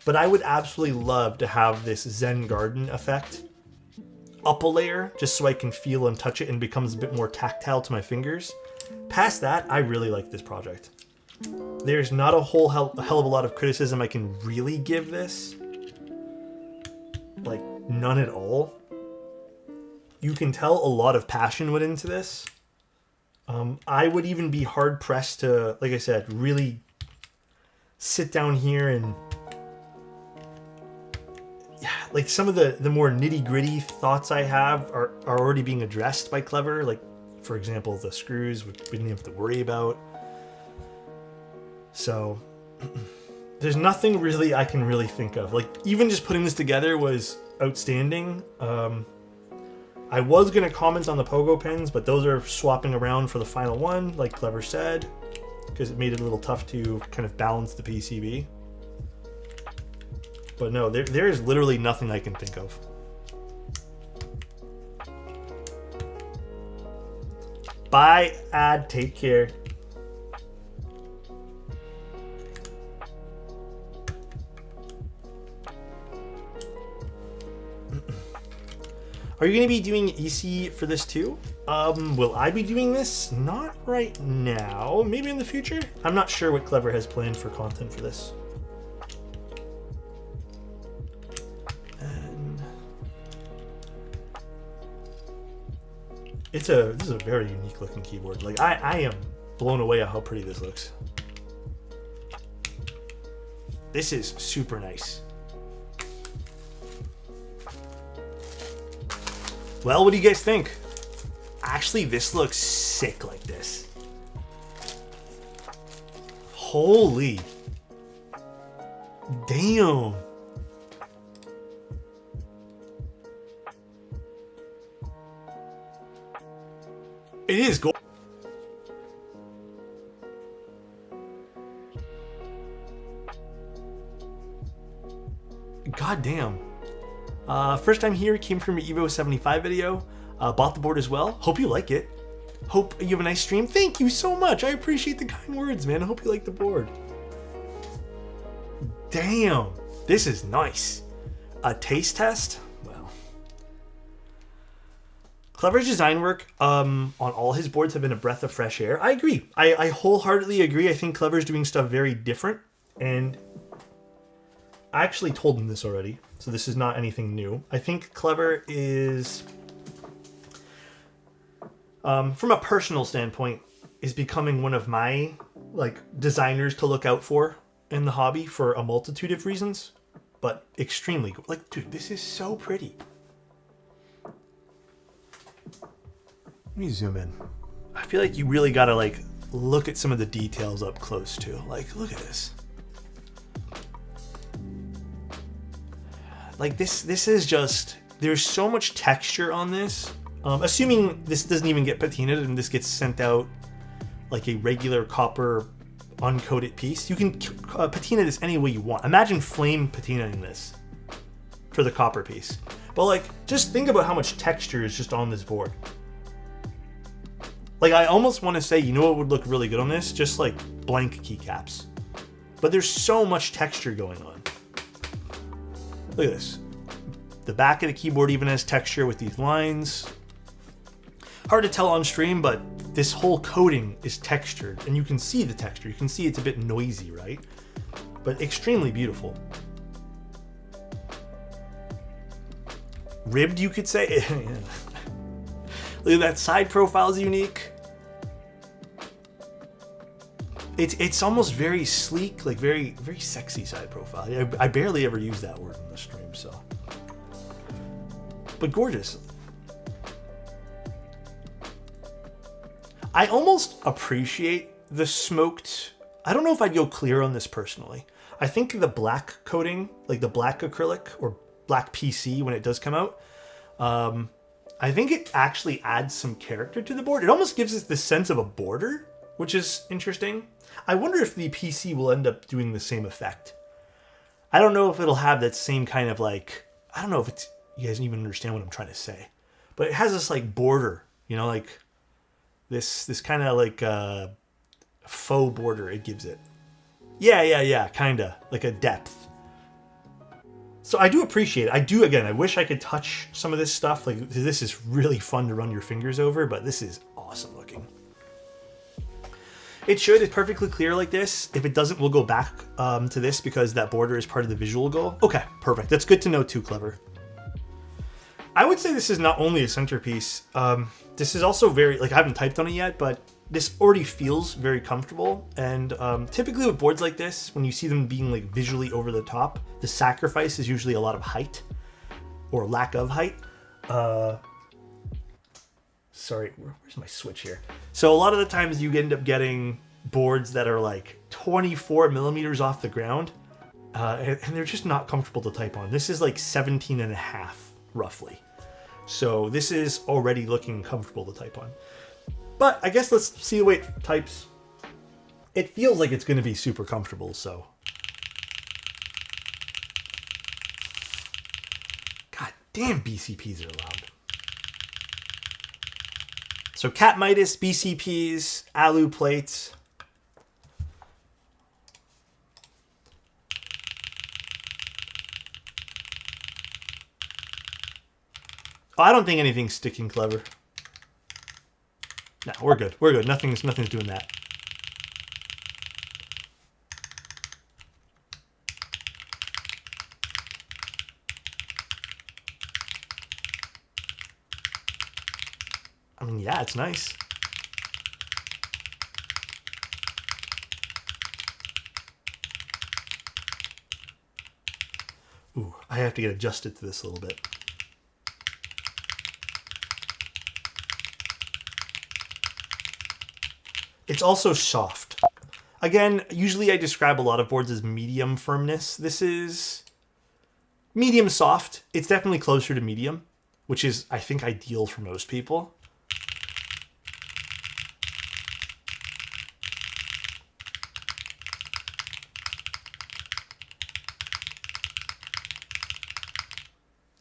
but I would absolutely love to have this Zen Garden effect up a layer just so I can feel and touch it and becomes a bit more tactile to my fingers. Past that, I really like this project. There's not a hell of a lot of criticism I can really give this. Like, none at all. You can tell a lot of passion went into this. I would even be hard pressed to, like I said, really sit down here and like some of the more nitty gritty thoughts I have are already being addressed by Clever. Like, for example, the screws we didn't have to worry about. So there's nothing really I can really think of. Like, even just putting this together was outstanding. I was going to comment on the pogo pins, but those are swapping around for the final one, like Clever said, because it made it a little tough to kind of balance the PCB. But no, there is literally nothing I can think of. Bye, Ad. Take care. Are you going to be doing EC for this too? Will I be doing this? Not right now. Maybe in the future? I'm not sure what Clever has planned for content for this. And This is a very unique looking keyboard. Like I am blown away at how pretty this looks. This is super nice. Well, what do you guys think? Actually, this looks sick like this. Holy. Damn. It is gold. God damn. First time here, came from your Evo 75 video. Bought the board as well. Hope you like it. Hope you have a nice stream. Thank you so much. I appreciate the kind words, man. I hope you like the board. Damn. This is nice. A taste test? Well. Clever's design work on all his boards have been a breath of fresh air. I agree. I wholeheartedly agree. I think Clever's doing stuff very different. And I actually told him this already, so this is not anything new. I think Clever is, from a personal standpoint, is becoming one of my designers to look out for in the hobby for a multitude of reasons, but extremely good. Like, dude, this is so pretty. Let me zoom in. I feel like you really gotta look at some of the details up close too. Like, look at this. Like this is just, there's so much texture on this. Assuming this doesn't even get patinaed and this gets sent out like a regular copper uncoated piece, you can patina this any way you want. Imagine flame patinaing this for the copper piece. But just think about how much texture is just on this board. I almost want to say, you know what would look really good on this? Just blank keycaps. But there's so much texture going on. Look at this. The back of the keyboard even has texture with these lines. Hard to tell on stream, but this whole coating is textured, and you can see the texture. You can see it's a bit noisy, right? But extremely beautiful. Ribbed, you could say. Look at that side profile is unique. It's almost very sleek, very sexy side profile. I barely ever use that word in the stream, so. But gorgeous. I almost appreciate the smoked. I don't know if I'd go clear on this personally. I think the black coating, the black acrylic or black PC when it does come out, I think it actually adds some character to the board. It almost gives us the sense of a border, which is interesting. I wonder if the PC will end up doing the same effect. I don't know if it'll have that same kind of I don't know if it's, you guys even understand what I'm trying to say, but it has this border, this kind of faux border it gives it. Yeah, kind of like a depth. So I do appreciate it. I wish I could touch some of this stuff. This is really fun to run your fingers over, but this is awesome looking. It should. It's perfectly clear like this. If it doesn't, we'll go back to this because that border is part of the visual goal. Okay, perfect. That's good to know too, Clever. I would say this is not only a centerpiece. This is also very, I haven't typed on it yet, but this already feels very comfortable. And typically with boards like this, when you see them being visually over the top, the sacrifice is usually a lot of height or lack of height. Sorry, where's my switch here? So a lot of the times you end up getting boards that are 24 millimeters off the ground, and they're just not comfortable to type on. This is 17 and a half, roughly. So this is already looking comfortable to type on. But I guess let's see the way it types. It feels like it's going to be super comfortable, so. God damn, BCPs are loud. So Cat Midas, BCPs, alu plates. Oh, I don't think anything's sticking, Clever. No, we're good. We're good. Nothing's doing that. I mean, yeah, it's nice. Ooh, I have to get adjusted to this a little bit. It's also soft. Again, usually I describe a lot of boards as medium firmness. This is medium soft. It's definitely closer to medium, which is, I think, ideal for most people.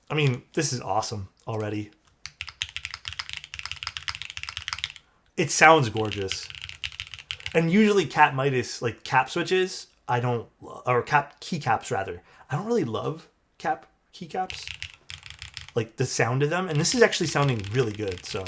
I mean, this is awesome already. It sounds gorgeous. And usually Cat Midas, like cap switches, I don't, or keycaps rather. I don't really love keycaps. Like the sound of them. And this is actually sounding really good, so.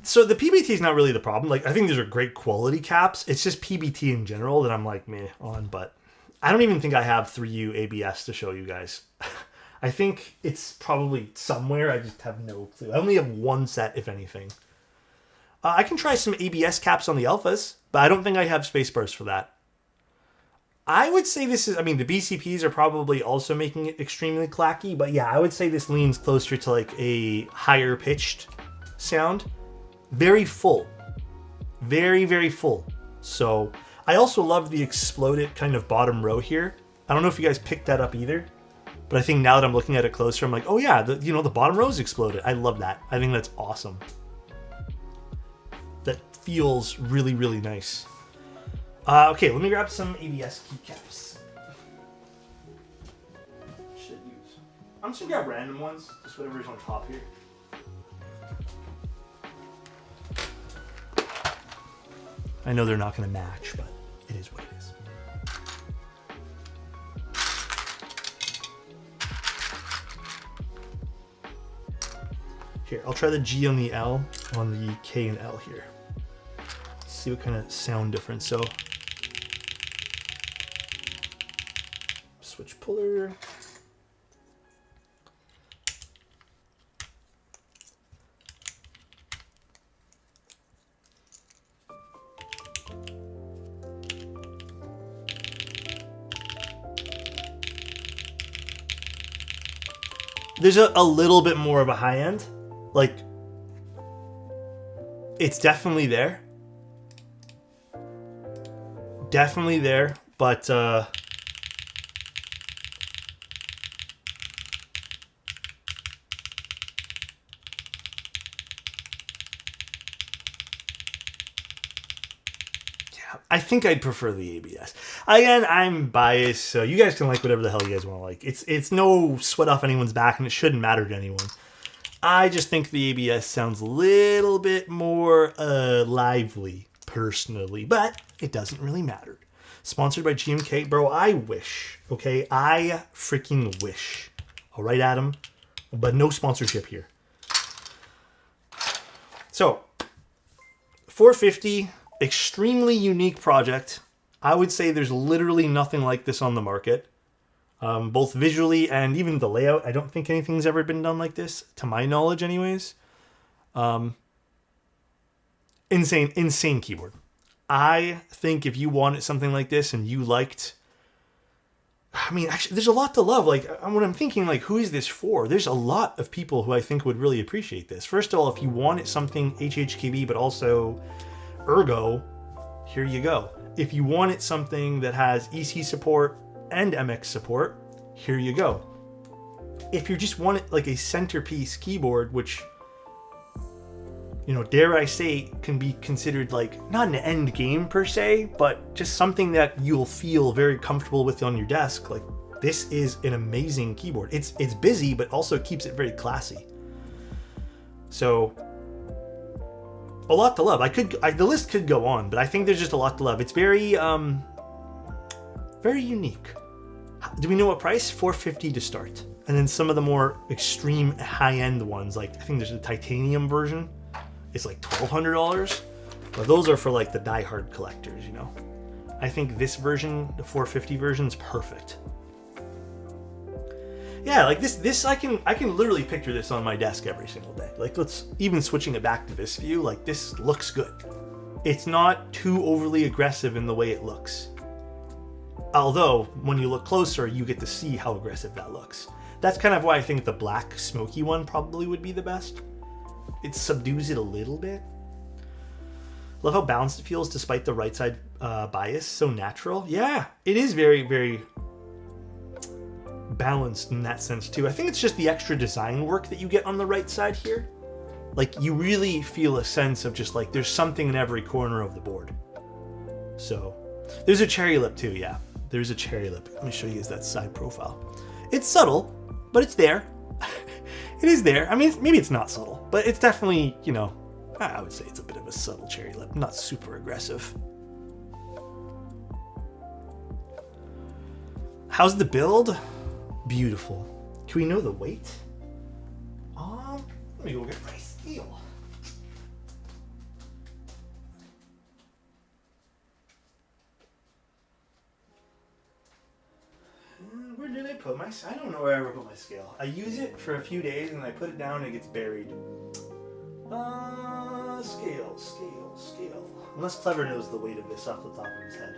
So the PBT is not really the problem. Like, I think these are great quality caps. It's just PBT in general that I'm like meh on. But I don't even think I have 3U ABS to show you guys. I think it's probably somewhere. I just have no clue. I only have one set, if anything. I can try some ABS caps on the alphas, but I don't think I have space burst for that. I would say this is, I mean, the BCPs are probably also making it extremely clacky, but yeah, I would say this leans closer to like a higher pitched sound. Very full. Very, very full. So I also love the exploded kind of bottom row here. I don't know if you guys picked that up either, but I think now that I'm looking at it closer, I'm like, oh yeah, the bottom row is exploded. I love that. I think that's awesome. That feels really, really nice. Okay, let me grab some ABS keycaps. I'm just gonna grab random ones, just whatever's on top here. I know they're not gonna match, but it is what it is. Here, I'll try the G on the L on the K and L here. See what kind of sound difference. So, switch puller. There's a little bit more of a high end. Like, it's definitely there. Definitely there, but I think I'd prefer the ABS. Again, I'm biased, so you guys can like whatever the hell you guys want to like. It's no sweat off anyone's back, and it shouldn't matter to anyone. I just think the ABS sounds a little bit more lively, personally, but it doesn't really matter. Sponsored by GMK, bro. I wish, okay? I freaking wish. All right, Adam, but no sponsorship here. So, 450. Extremely unique project. I would say there's literally nothing like this on the market. Both visually and even the layout. I don't think anything's ever been done like this, to my knowledge anyways. Insane keyboard. I think if you wanted something like this and you liked... I mean, actually, there's a lot to love. Like, when I'm thinking, like, who is this for? There's a lot of people who I think would really appreciate this. First of all, if you wanted something HHKB, but also... Ergo, here you go. If you wanted something that has EC support and MX support, here you go. If you just wanted like a centerpiece keyboard, which, you know, dare I say, can be considered like not an end game per se, but just something that you'll feel very comfortable with on your desk, like This is an amazing keyboard. It's busy, but also keeps it very classy. So a lot to love. The list could go on, but I think there's just a lot to love. It's very very unique. Do we know what price? $450 to start. And then some of the more extreme high-end ones, like I think there's a titanium version. It's like $1,200. But those are for like the die-hard collectors, you know. I think this version, the 450 version, is perfect. Yeah, like this I can literally picture this on my desk every single day. Like, let's even switching it back to this view, like this looks good. It's not too overly aggressive in the way it looks. Although, when you look closer, you get to see how aggressive that looks. That's kind of why I think the black smoky one probably would be the best. It subdues it a little bit. Love how balanced it feels despite the right side bias. So natural. Yeah, it is very, very balanced in that sense too. I think it's just the extra design work that you get on the right side here. Like, you really feel a sense of just like there's something in every corner of the board. So there's a cherry lip too. Yeah, there's a cherry lip. Let me show you guys that side profile. It's subtle, but it's there. It is there. I mean, maybe it's not subtle, but it's definitely, you know, I would say it's a bit of a subtle cherry lip, not super aggressive. How's the build? Beautiful. Can we know the weight? Let me go get my scale. Where did I put my? I don't know where I ever put my scale. I use it for a few days and I put it down and it gets buried. Scale. Unless Clever knows the weight of this off the top of his head.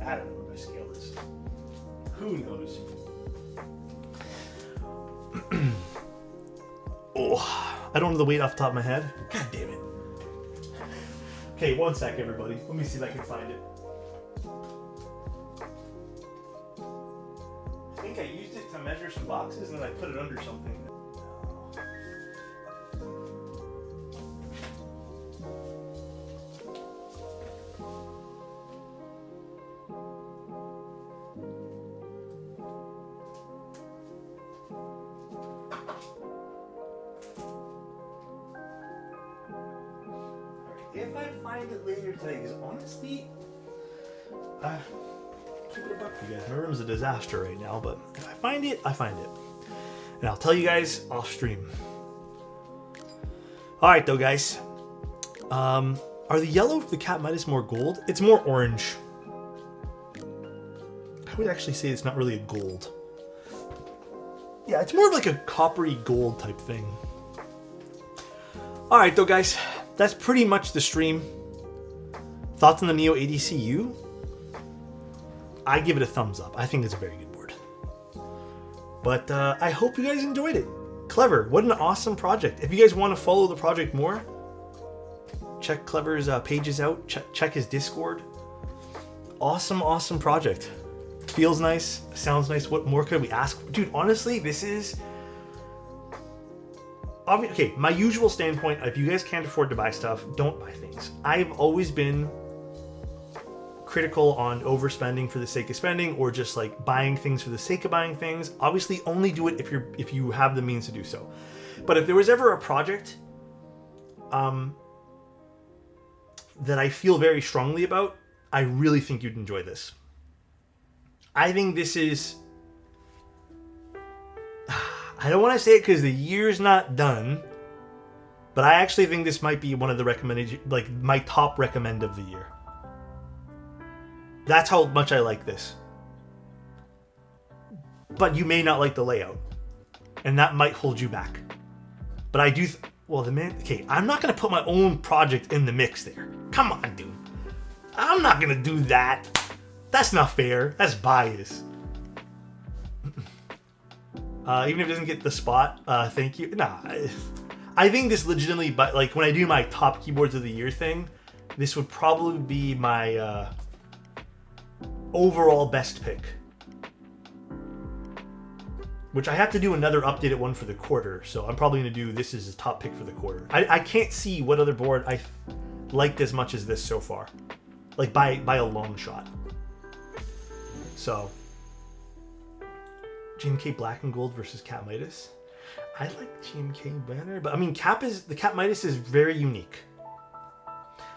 I don't know what my scale is. Who knows? Oh, I don't know the weight off the top of my head. God damn it. Okay, one sec, everybody. Let me see if I can find it. I think I used it to measure some boxes and then I put it under something. If I find it later today, because honestly, keep it a buck for you guys. My room's a disaster right now, but if I find it, I find it. And I'll tell you guys off stream. Alright though, guys. Are the yellow of the Cat Midas more gold? It's more orange. I would actually say it's not really a gold. Yeah, it's more of like a coppery gold type thing. Alright though, guys. That's pretty much the stream. Thoughts on the Neo ADCU? I give it a thumbs up. I think it's a very good board. But I hope you guys enjoyed it. Clever, what an awesome project. If you guys want to follow the project more, check Clever's pages out. Check his Discord. Awesome project. Feels nice, sounds nice. What more could we ask? Dude, honestly, this is... Okay, my usual standpoint, if you guys can't afford to buy stuff, don't buy things. I've always been critical on overspending for the sake of spending, or just like buying things for the sake of buying things. Obviously, only do it if you have the means to do so. But if there was ever a project that I feel very strongly about, I really think you'd enjoy this. I think this is... I don't want to say it because the year's not done, but I actually think this might be one of the recommended, like my top recommend of the year. That's how much I like this. But you may not like the layout, and that might hold you back. But I do, okay, I'm not going to put my own project in the mix there. Come on, dude. I'm not going to do that. That's not fair. That's bias. Even if it doesn't get the spot, thank you. Nah, I think this legitimately, but like when I do my top keyboards of the year thing, this would probably be my overall best pick. which I have to do another updated one for the quarter. So I'm probably going to do this as a top pick for the quarter. I can't see what other board I liked as much as this so far, like by a long shot. So GMK Black and Gold versus Cap Midas. I like GMK better, but I mean the Cap Midas is very unique.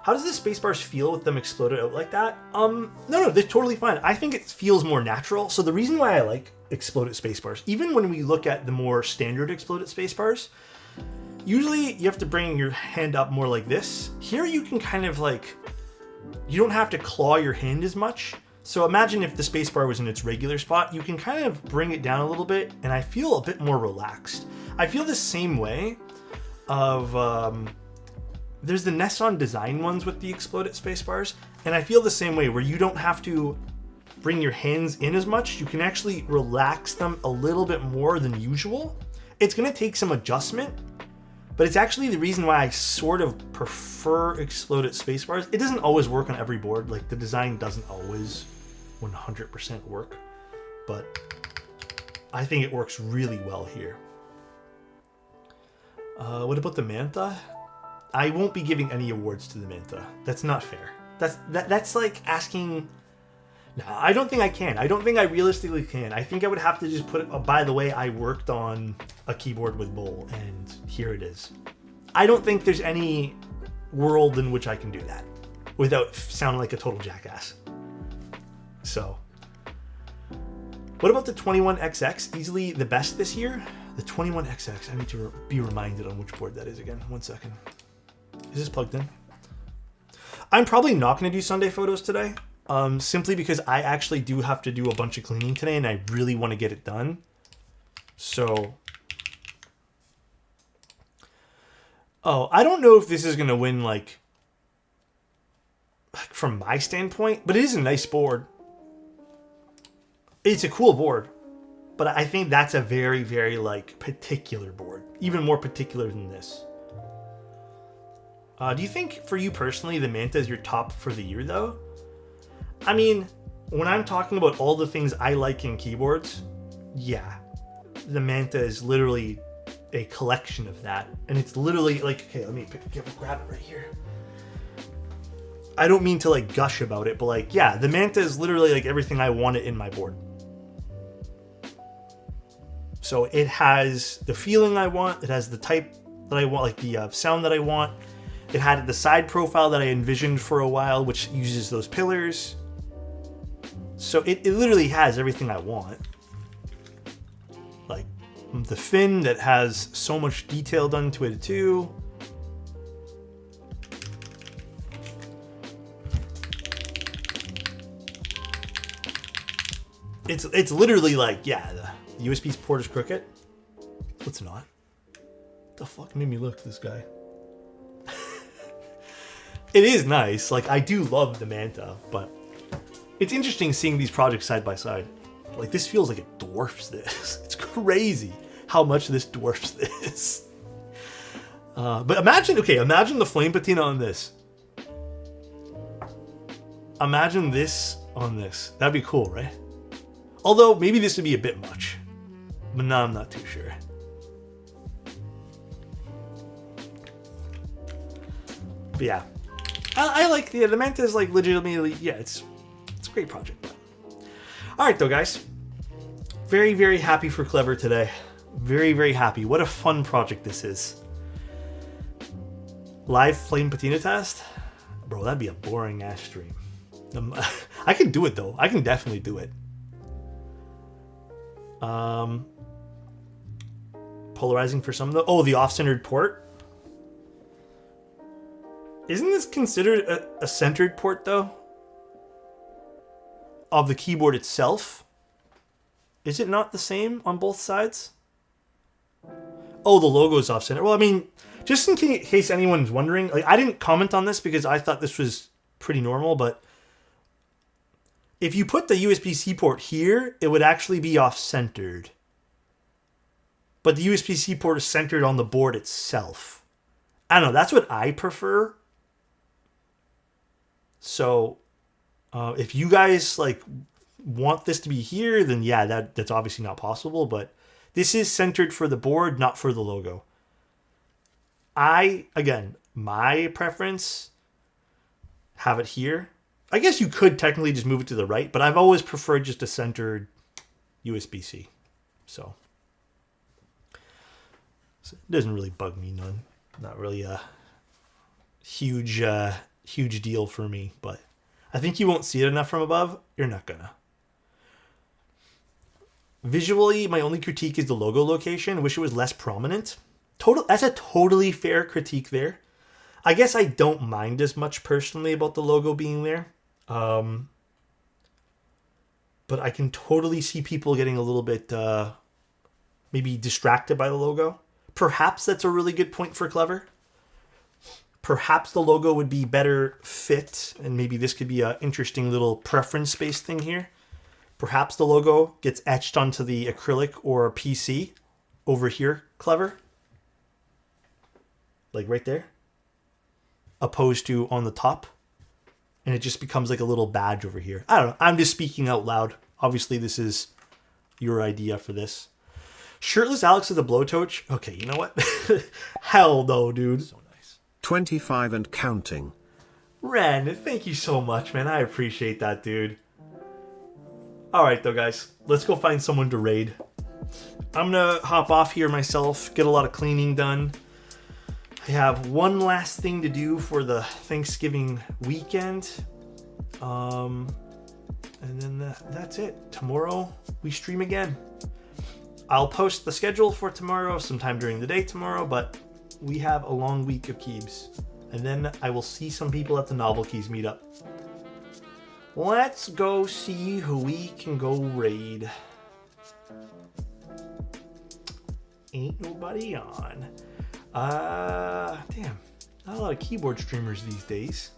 How does the space bars feel with them exploded out like that? No, they're totally fine. I think it feels more natural. So the reason why I like exploded space bars, even when we look at the more standard exploded space bars, usually you have to bring your hand up more like this. Here you can kind of like, you don't have to claw your hand as much. So imagine if the space bar was in its regular spot, you can kind of bring it down a little bit, and I feel a bit more relaxed. I feel the same way of, there's the Nesson design ones with the exploded space bars, and I feel the same way where you don't have to bring your hands in as much. You can actually relax them a little bit more than usual. It's going to take some adjustment, but it's actually the reason why I sort of prefer exploded space bars. It doesn't always work on every board. Like the design doesn't always 100% work, but I think it works really well here. What about the Manta? I won't be giving any awards to the Manta. That's not fair. That's like asking. No, I don't think I can. I don't think I realistically can. I think I would have to just put it. By the way, I worked on a keyboard with Bull, and here it is. I don't think there's any world in which I can do that without sounding like a total jackass. So, what about the 21XX? Easily the best this year. The 21XX. I need to be reminded on which board that is again. 1 second. Is this plugged in? I'm probably not going to do Sunday photos today, simply because I actually do have to do a bunch of cleaning today, and I really want to get it done. So, I don't know if this is going to win, like, from my standpoint, but it is a nice board. It's a cool board, but I think that's a very, very, like, particular board. Even more particular than this. Do you think, for you personally, the Manta is your top for the year, though? I mean, when I'm talking about all the things I like in keyboards, yeah, the Manta is literally a collection of that. And it's literally, like, okay, let me grab it right here. I don't mean to, like, gush about it, but, like, yeah, the Manta is literally, like, everything I wanted in my board. So it has the feeling I want, it has the type that I want, like the sound that I want. It had the side profile that I envisioned for a while, which uses those pillars. So it literally has everything I want. Like the fin that has so much detail done to it too. It's literally like, yeah, the USB port is crooked. It's not. What the fuck made me look at this guy? It is nice. Like, I do love the Manta, but it's interesting seeing these projects side by side. Like, this feels like it dwarfs this. It's crazy how much this dwarfs this. But imagine the flame patina on this. Imagine this on this. That'd be cool, right? Although, maybe this would be a bit much. But no, I'm not too sure. But yeah. I like the Manta is like legitimately, yeah, it's a great project. All right, though, guys. Very, very happy for Clever today. Very, very happy. What a fun project this is. Live flame patina test? Bro, that'd be a boring ass stream. I can do it, though. I can definitely do it. Polarizing for some of the... Oh, the off-centered port? Isn't this considered a centered port, though? Of the keyboard itself? Is it not the same on both sides? Oh, the logo is off-center. Well, I mean, just in case anyone's wondering, like, I didn't comment on this because I thought this was pretty normal, but if you put the USB-C port here, it would actually be off-centered. But the USB-C port is centered on the board itself. I don't know, that's what I prefer. So, if you guys like want this to be here, then yeah, that's obviously not possible. But This is centered for the board, not for the logo. Again, my preference, have it here. I guess you could technically just move it to the right, but I've always preferred just a centered USB-C. So it doesn't really bug me none. Not really a huge deal for me, but I think you won't see it enough from above. You're not gonna. Visually, my only critique is the logo location. I wish it was less prominent. That's a totally fair critique there. I guess I don't mind as much personally about the logo being there. But I can totally see people getting a little bit maybe distracted by the logo. Perhaps that's a really good point for Clever. Perhaps the logo would be better fit, and maybe this could be an interesting little preference-based thing here. Perhaps the logo gets etched onto the acrylic or PC over here, Clever. Like right there. Opposed to on the top. And it just becomes like a little badge over here. I don't know. I'm just speaking out loud. Obviously, this is your idea for this. Shirtless Alex with a blowtorch. Okay, you know what? Hell no, dude. So nice. 25 and counting. Ren, thank you so much, man. I appreciate that, dude. Alright, though, guys. Let's go find someone to raid. I'm going to hop off here myself, get a lot of cleaning done. I have one last thing to do for the Thanksgiving weekend. And then that's it. Tomorrow, we stream again. I'll post the schedule for tomorrow sometime during the day tomorrow, but we have a long week of Keebs. And then I will see some people at the Novel Keys meetup. Let's go see who we can go raid. Ain't nobody on. Damn. Not a lot of keyboard streamers these days.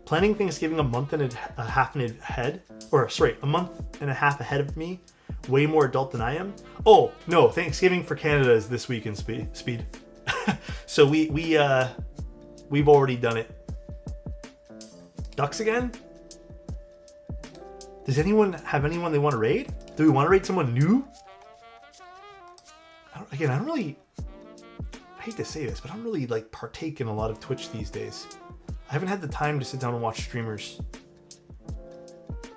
Planning Thanksgiving a month and a half ahead. Or, sorry, a month and a half ahead of me. Way more adult than I am. Oh, no. Thanksgiving for Canada is this week in speed. So we've already done it. Ducks again? Does anyone have anyone they want to raid? Do we want to raid someone new? I don't really... I hate to say this, but I don't really like partake in a lot of Twitch these days. I haven't had the time to sit down and watch streamers. I'm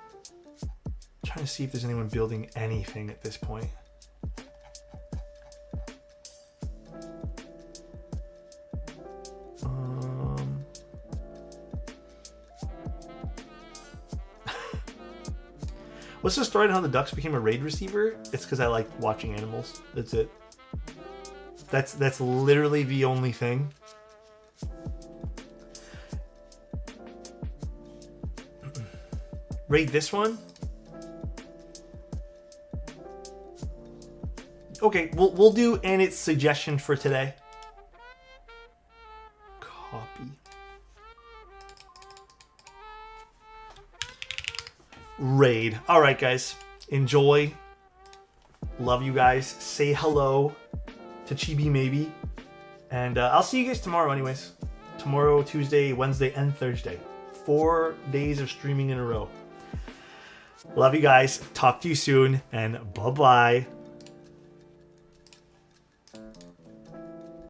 trying to see if there's anyone building anything at this point. What's the story on how the Ducks became a raid receiver? It's because I like watching animals. That's it. That's literally the only thing. Raid this one? Okay, we'll do Anit's suggestion for today. Copy. Raid. Alright, guys. Enjoy. Love you guys. Say hello to Chibi maybe. And I'll see you guys tomorrow anyways. Tomorrow, Tuesday, Wednesday, and Thursday. 4 days of streaming in a row. Love you guys. Talk to you soon. And bye-bye.